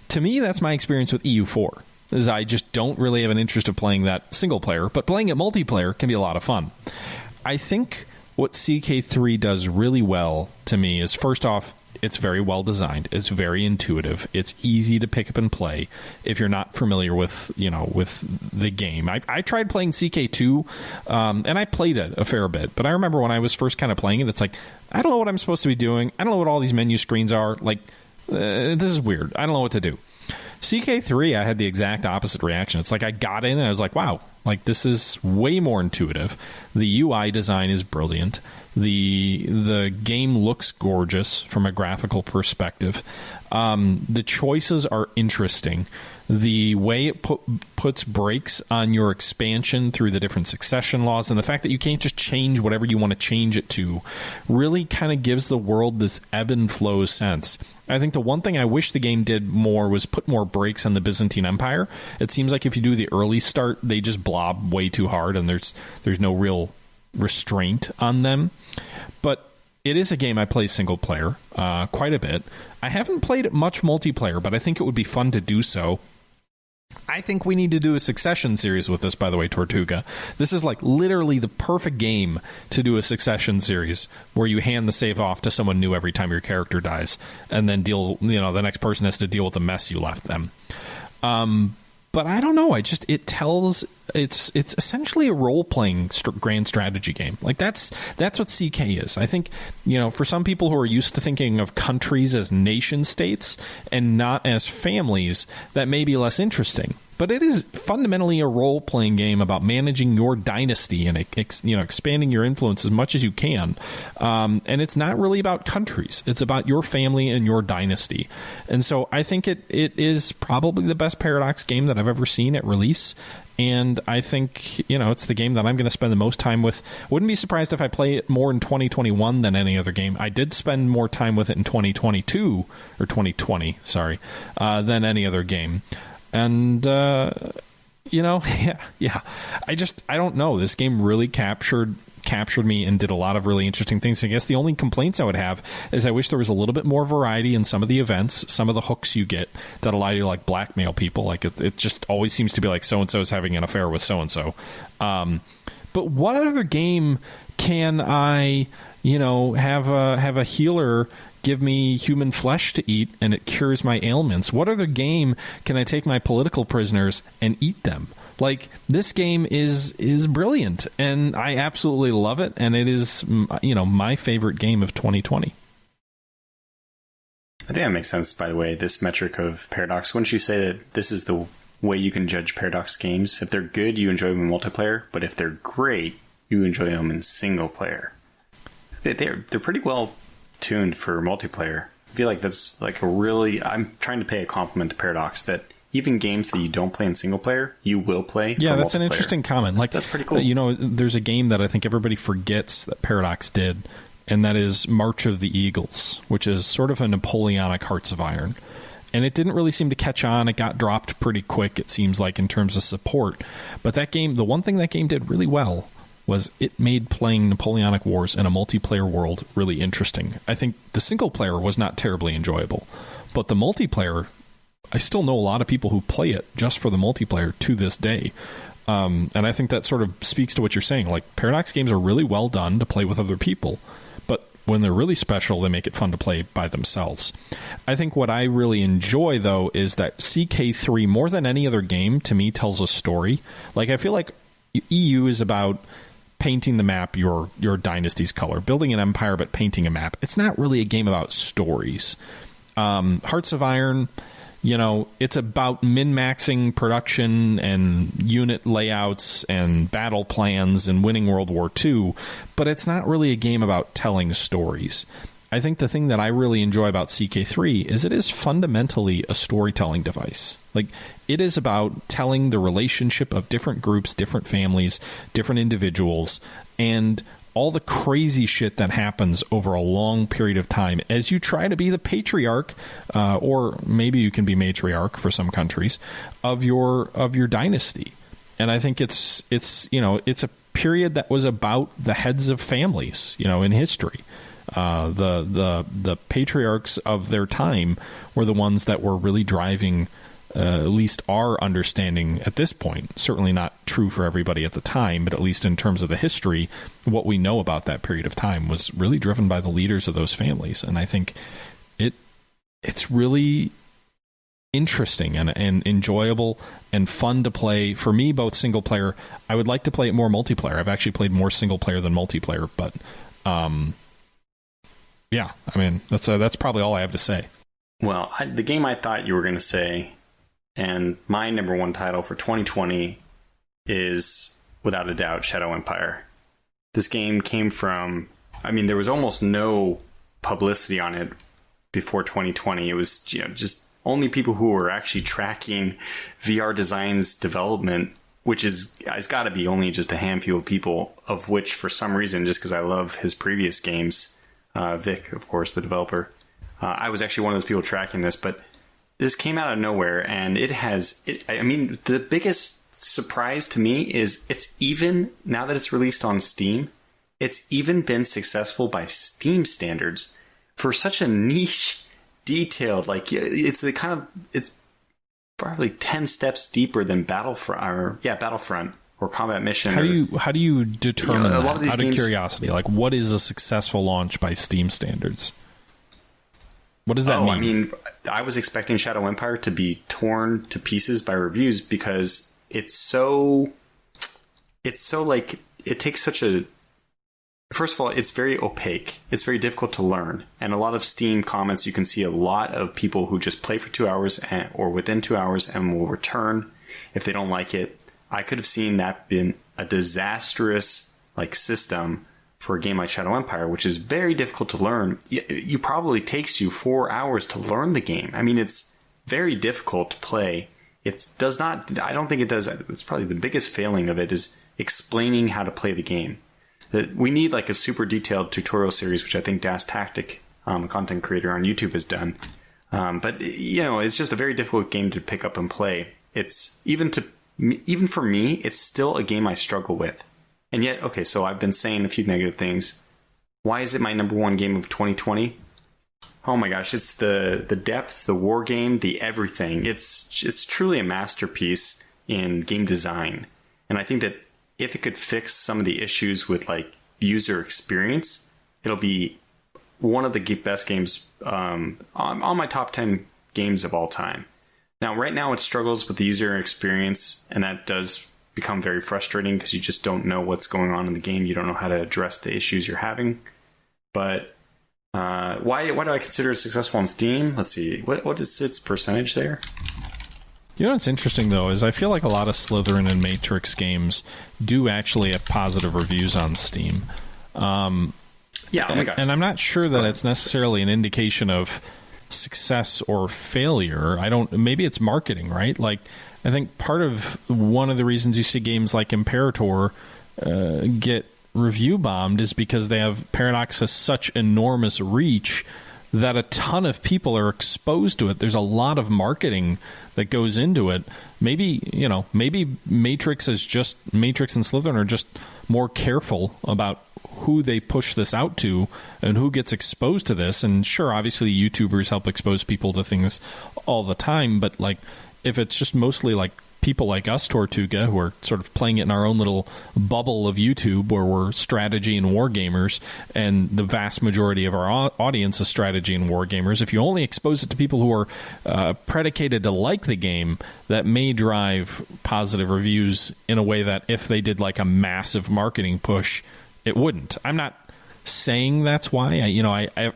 To me, that's my experience with EU4, is I just don't really have an interest of playing that single player, but playing it multiplayer can be a lot of fun. I think what CK3 does really well to me is, first off, it's very well designed. It's very intuitive. It's easy to pick up and play if you're not familiar with, you know, with the game. I tried playing CK2, and I played it a fair bit. But I remember when I was first kind of playing it, it's like, I don't know what I'm supposed to be doing. I don't know what all these menu screens are. Like, this is weird. I don't know what to do. CK3, I had the exact opposite reaction. It's like I got in and I was like, wow, like this is way more intuitive. The UI design is brilliant. The game looks gorgeous from a graphical perspective. The choices are interesting. The way it puts brakes on your expansion through the different succession laws, and the fact that you can't just change whatever you want to change it to, really kind of gives the world this ebb and flow sense. I think the one thing I wish the game did more was put more brakes on the Byzantine Empire. It seems like if you do the early start, they just blob way too hard, and there's no real restraint on them. But it is a game I play single player quite a bit. I haven't played it much multiplayer, but I think it would be fun to do so. I think we need to do a Succession series with this, by the way, Tortuga. This is like literally the perfect game to do a Succession series where you hand the save off to someone new every time your character dies, and then the next person has to deal with the mess you left them. But I don't know. It's essentially a role-playing grand strategy game. Like that's what CK is. I think, you know, for some people who are used to thinking of countries as nation states and not as families, that may be less interesting. But it is fundamentally a role-playing game about managing your dynasty and expanding your influence as much as you can. And it's not really about countries. It's about your family and your dynasty. And so I think it is probably the best Paradox game that I've ever seen at release. And I think, you know, it's the game that I'm going to spend the most time with. Wouldn't be surprised if I play it more in 2021 than any other game. I did spend more time with it in 2022, or 2020, sorry, than any other game. And, you know, yeah. I don't know. This game really captured me and did a lot of really interesting things. I guess the only complaints I would have is I wish there was a little bit more variety in some of the events, some of the hooks you get that allow you to, like, blackmail people. Like, it just always seems to be like so-and-so is having an affair with so-and-so. But what other game can I, you know, have a healer give me human flesh to eat and it cures my ailments? What other game can I take my political prisoners and eat them? Like, this game is brilliant, and I absolutely love it, and it is, you know, my favorite game of 2020. I think that makes sense, by the way, this metric of Paradox. Wouldn't you say that this is the way you can judge Paradox games? If they're good, you enjoy them in multiplayer, but if they're great, you enjoy them in single player. They're pretty well tuned for multiplayer. I feel like that's like I'm trying to pay a compliment to Paradox that even games that you don't play in single player, you will play. Yeah, that's an interesting comment. Like, that's pretty cool. You know, there's a game that I think everybody forgets that Paradox did, and that is March of the Eagles, which is sort of a Napoleonic Hearts of Iron. And it didn't really seem to catch on. It got dropped pretty quick, it seems like, in terms of support. But that game, the one thing that game did really well was it made playing Napoleonic Wars in a multiplayer world really interesting. I think the single player was not terribly enjoyable, but the multiplayer, I still know a lot of people who play it just for the multiplayer to this day. And I think that sort of speaks to what you're saying. Like, Paradox games are really well done to play with other people, but when they're really special, they make it fun to play by themselves. I think what I really enjoy, though, is that CK3, more than any other game, to me, tells a story. Like, I feel like EU is about painting the map your dynasty's color, building an empire, but painting a map. It's not really a game about stories. Hearts of Iron, it's about min-maxing production and unit layouts and battle plans and winning World War II, but it's not really a game about telling stories. I think the thing that I really enjoy about CK3 is it is fundamentally a storytelling device. Like, it is about telling the relationship of different groups, different families, different individuals, and all the crazy shit that happens over a long period of time as you try to be the patriarch, or maybe you can be matriarch for some countries, of your dynasty. And I think it's a period that was about the heads of families, in history. The patriarchs of their time were the ones that were really driving, at least our understanding at this point. Certainly not true for everybody at the time, but at least in terms of the history, what we know about that period of time was really driven by the leaders of those families. And I think it's really interesting and enjoyable and fun to play. For me, both single player. I would like to play it more multiplayer. I've actually played more single player than multiplayer, but yeah, I mean, that's probably all I have to say. Well, the game I thought you were going to say, and my number one title for 2020 is, without a doubt, Shadow Empire. This game came from, there was almost no publicity on it before 2020. It was, just only people who were actually tracking VR Design's development, which has got to be only just a handful of people, of which, for some reason, just because I love his previous games, Vic, of course, the developer, I was actually one of those people tracking this, but this came out of nowhere, and the biggest surprise to me is it's even, now that it's released on Steam, it's even been successful by Steam standards for such a niche, detailed, it's probably 10 steps deeper than Battlefront or Combat Mission. How do you determine that, a lot of these out games, of curiosity? Like, what is a successful launch by Steam standards? What does that mean? I was expecting Shadow Empire to be torn to pieces by reviews because it takes such a... First of all, it's very opaque. It's very difficult to learn. And a lot of Steam comments, you can see a lot of people who just play for 2 hours or within 2 hours and will return if they don't like it. I could have seen that been a disastrous system for a game like Shadow Empire, which is very difficult to learn. You probably takes you 4 hours to learn the game. it's very difficult to play. It does not, I don't think it does. It's probably the biggest failing of it is explaining how to play the game. That we need a super detailed tutorial series, which I think Das Tactic, a content creator on YouTube, has done. But it's just a very difficult game to pick up and play. It's even for me, it's still a game I struggle with. And yet, okay, so I've been saying a few negative things. Why is it my number one game of 2020? Oh my gosh, it's the depth, the war game, the everything. It's truly a masterpiece in game design. And I think that if it could fix some of the issues with user experience, it'll be one of the best games on my top 10 games of all time. Now, right now it struggles with the user experience, and that does become very frustrating because you just don't know what's going on in the game. You don't know how to address the issues you're having. But why do I consider it successful on Steam? Let's see. What is its percentage there? What's interesting, though, is I feel like a lot of Slytherin and Matrix games do actually have positive reviews on Steam. Oh my gosh. And I'm not sure that it's necessarily an indication of success or failure. Maybe it's marketing, right? I think one of the reasons you see games like Imperator get review bombed is because Paradox has such enormous reach that a ton of people are exposed to it. There's a lot of marketing that goes into it. Maybe Matrix and Slytherin are just more careful about who they push this out to and who gets exposed to this. And sure, obviously YouTubers help expose people to things all the time, but like if it's just mostly like people like us, Tortuga, who are sort of playing it in our own little bubble of YouTube where we're strategy and war gamers, and the vast majority of our audience is strategy and war gamers. If you only expose it to people who are predicated to like the game, that may drive positive reviews in a way that if they did like a massive marketing push, it wouldn't. I'm not saying that's why.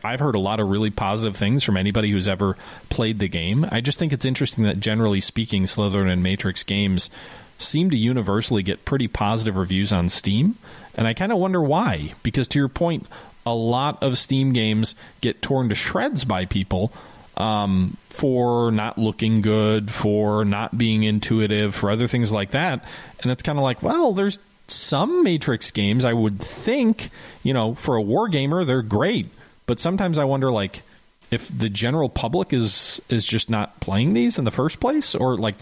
I've heard a lot of really positive things from anybody who's ever played the game. I just think it's interesting that generally speaking, Slytherin and Matrix games seem to universally get pretty positive reviews on Steam, and I kind of wonder why. Because to your point, a lot of Steam games get torn to shreds by people for not looking good, for not being intuitive, for other things like that. And it's kind of like, well, there's some Matrix games, I would think, for a war gamer, they're great. But sometimes I wonder, like, if the general public is just not playing these in the first place, or like,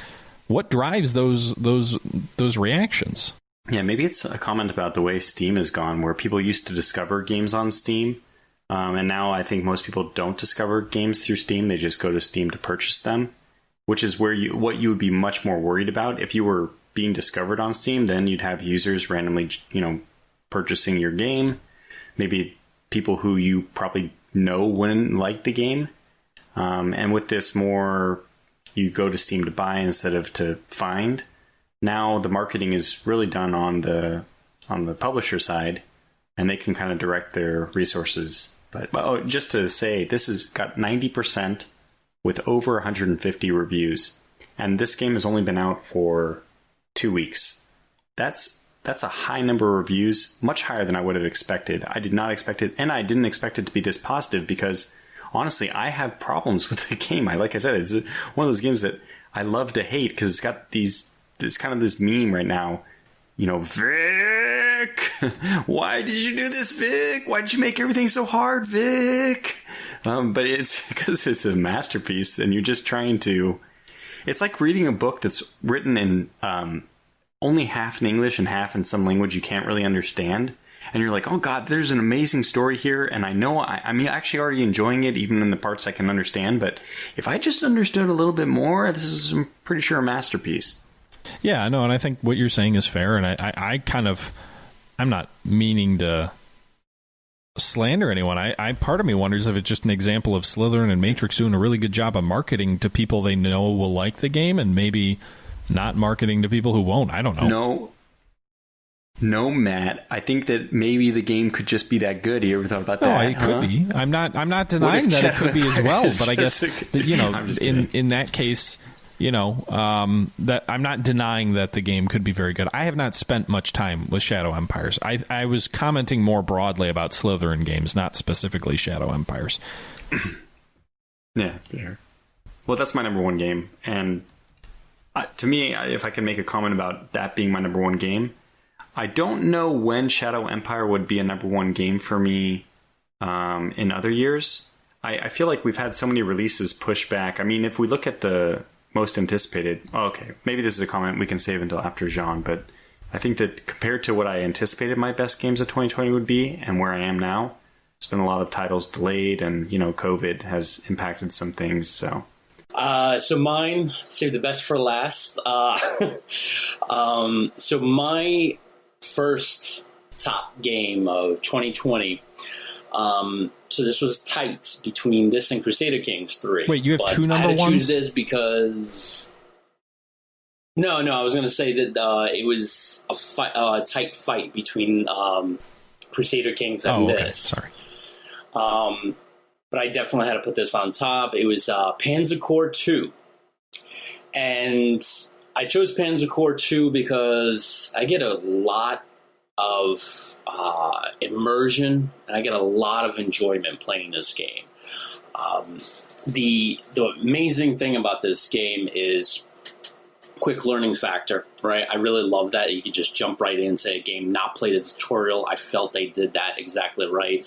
what drives those reactions? Yeah, maybe it's a comment about the way Steam has gone, where people used to discover games on Steam, and now I think most people don't discover games through Steam. They just go to Steam to purchase them, which is what you would be much more worried about if you were being discovered on Steam. Then you'd have users randomly, purchasing your game. Maybe people who you probably know wouldn't like the game. And with this more, you go to Steam to buy instead of to find. Now the marketing is really done on the publisher side, and they can kind of direct their resources. But just to say, this has got 90% with over 150 reviews. And this game has only been out for 2 weeks. That's a high number of reviews, much higher than I would have expected. I did not expect it, and I didn't expect it to be this positive because, honestly, I have problems with the game. Like I said, it's one of those games that I love to hate because it's got there's kind of this meme right now. Vic, why did you do this, Vic? Why did you make everything so hard, Vic? But it's because it's a masterpiece, and you're just trying to... It's like reading a book that's written in only half in English and half in some language you can't really understand. And you're like, oh, God, there's an amazing story here. And I know I'm actually already enjoying it, even in the parts I can understand. But if I just understood a little bit more, this is, I'm pretty sure, a masterpiece. Yeah, no, and I think what you're saying is fair. And I'm not meaning to slander anyone. Part of me wonders if it's just an example of Slytherin and Matrix doing a really good job of marketing to people they know will like the game, and maybe not marketing to people who won't. I don't know. No, Matt. I think that maybe the game could just be that good. You ever thought about that? It could be. I'm not denying that it could be as well. But I guess that, in that case, that I'm not denying that the game could be very good. I have not spent much time with Shadow Empires. I was commenting more broadly about Slytherin games, not specifically Shadow Empires. Yeah, fair. Well, that's my number one game, and to me, if I can make a comment about that being my number one game, I don't know when Shadow Empire would be a number one game for me in other years. I feel like we've had so many releases pushed back. I mean, if we look at the most anticipated... okay, maybe this is a comment we can save until after Jean, but I think that compared to what I anticipated my best games of 2020 would be and where I am now, there's been a lot of titles delayed, and, COVID has impacted some things, so... So mine, save the best for last. So my first top game of 2020. So this was tight between this and Crusader Kings 3. Wait, you have two number ones? I had to choose this because... No, I was going to say that it was a tight fight between Crusader Kings and this. Sorry. But I definitely had to put this on top. It was Panzer Core 2. And I chose Panzer Core 2 because I get a lot of immersion, and I get a lot of enjoyment playing this game. The amazing thing about this game is quick learning factor, right? I really love that. You could just jump right into a game, not play the tutorial. I felt they did that exactly right.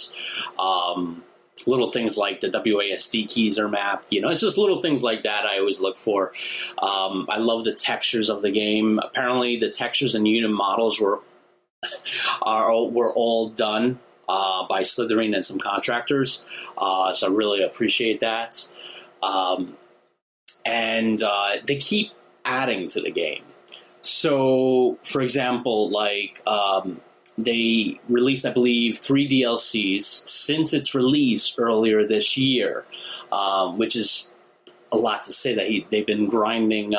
little things like the WASD keys are mapped. It's just little things like that I always look for. I love the textures of the game. Apparently, the textures and unit models were all done by Slytherin and some contractors. So I really appreciate that. And they keep adding to the game. So, for example, they released, I believe, 3 DLCs since its release earlier this year, which is a lot to say that they've been grinding,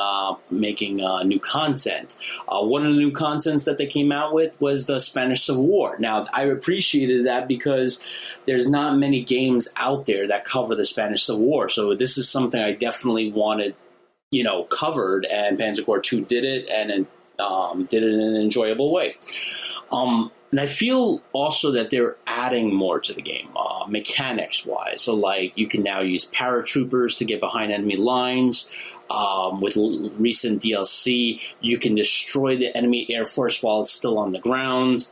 making new content. One of the new contents that they came out with was the Spanish Civil War. Now, I appreciated that because there's not many games out there that cover the Spanish Civil War. So this is something I definitely wanted, covered, and Panzer Core 2 did it, and did it in an enjoyable way. And I feel also that they're adding more to the game, mechanics-wise. So, you can now use paratroopers to get behind enemy lines. With recent DLC, you can destroy the enemy air force while it's still on the ground.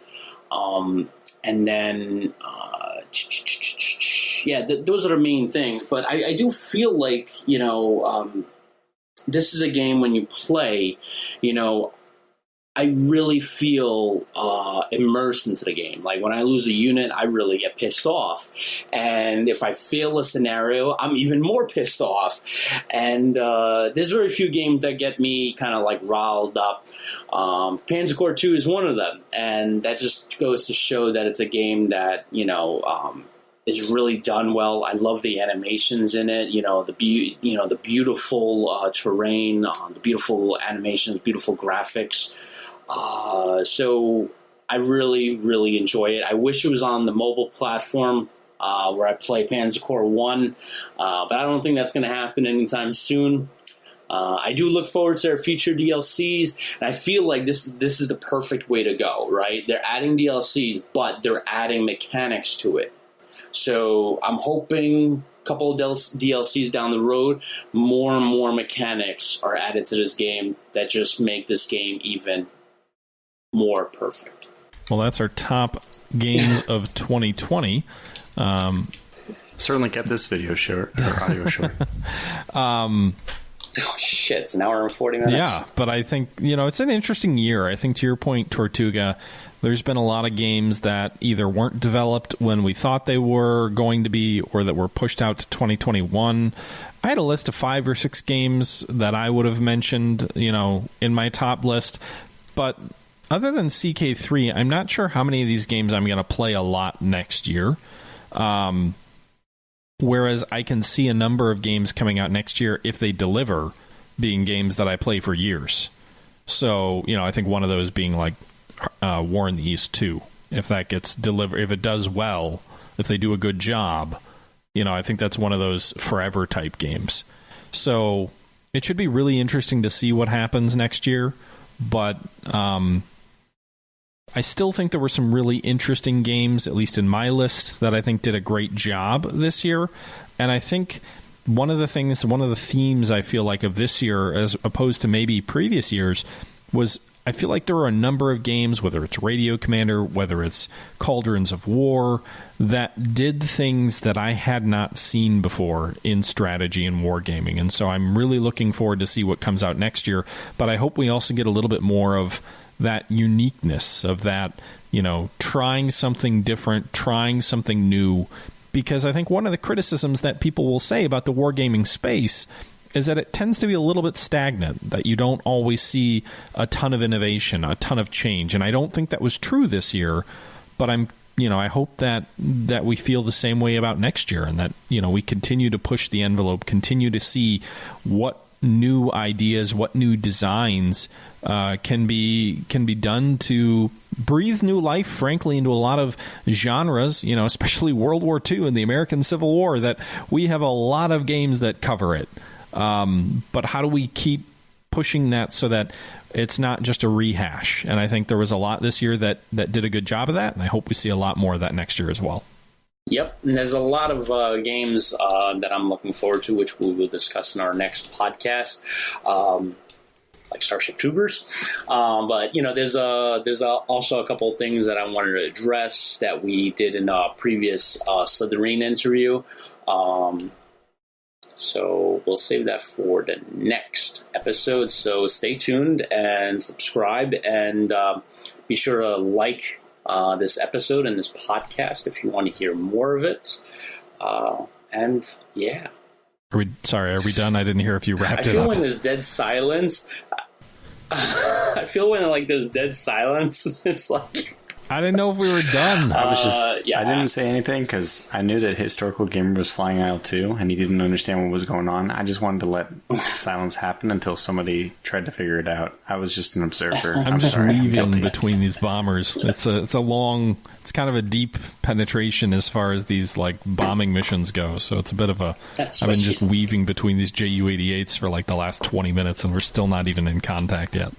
And then, those are the main things. But I do feel like, this is a game when you play, I really feel immersed into the game. Like, when I lose a unit, I really get pissed off. And if I fail a scenario, I'm even more pissed off. And there's very few games that get me kind of riled up. Panzer Core 2 is one of them. And that just goes to show that it's a game that, is really done well. I love the animations in it. The beautiful terrain, the beautiful animations, beautiful graphics. So I really, really enjoy it. I wish it was on the mobile platform where I play Panzer Core 1, but I don't think that's going to happen anytime soon. I do look forward to their future DLCs, and I feel like this is the perfect way to go, right? They're adding DLCs, but they're adding mechanics to it. So I'm hoping a couple of DLCs down the road, more and more mechanics are added to this game that just make this game even more perfect. Well, that's our top games of 2020. Certainly kept this video short, or audio short. Oh, shit, it's an hour and 40 minutes. Yeah, but I think, it's an interesting year. I think, to your point, Tortuga, there's been a lot of games that either weren't developed when we thought they were going to be, or that were pushed out to 2021. I had a list of 5 or 6 games that I would have mentioned, in my top list. But other than CK3, I'm not sure how many of these games I'm going to play a lot next year. Whereas I can see a number of games coming out next year, if they deliver, being games that I play for years. So, I think one of those being War in the East 2. If that gets delivered, if it does well, if they do a good job, I think that's one of those forever type games. So it should be really interesting to see what happens next year. But I still think there were some really interesting games, at least in my list, that I think did a great job this year. And I think one of the themes I feel like of this year, as opposed to maybe previous years, was I feel like there were a number of games, whether it's Radio Commander, whether it's Cauldrons of War, that did things that I had not seen before in strategy and wargaming. And so I'm really looking forward to see what comes out next year. But I hope we also get a little bit more of that uniqueness, of that, trying something different, trying something new. Because I think one of the criticisms that people will say about the wargaming space is that it tends to be a little bit stagnant, that you don't always see a ton of innovation, a ton of change. And I don't think that was true this year, but I hope that we feel the same way about next year, and that, we continue to push the envelope, continue to see what new ideas, what new designs can be done to breathe new life, frankly, into a lot of genres, especially World War II and the American Civil War, that we have a lot of games that cover it. But how do we keep pushing that so that it's not just a rehash? And I think there was a lot this year that did a good job of that, and I hope we see a lot more of that next year as well. Yep, and there's a lot of games that I'm looking forward to, which we will discuss in our next podcast. like Starship Troopers. But there's also a couple of things that I wanted to address that we did in a previous Slytherin interview. So we'll save that for the next episode. So stay tuned and subscribe, and be sure to like this episode and this podcast if you want to hear more of it. And yeah. Are we done? I didn't hear if you wrapped it up. I feel when there's dead silence. I feel when there's dead silence, it's like... I didn't know if we were done. I was just... I didn't say anything because I knew that Historical Gamer was flying aisle 2 and he didn't understand what was going on. I just wanted to let silence happen until somebody tried to figure it out. I was just an observer. I'm just weaving between these bombers. It's a long... It's kind of a deep penetration as far as these like bombing missions go. So it's a bit of a... I've been just weaving between these Ju-88s for like the last 20 minutes and we're still not even in contact yet.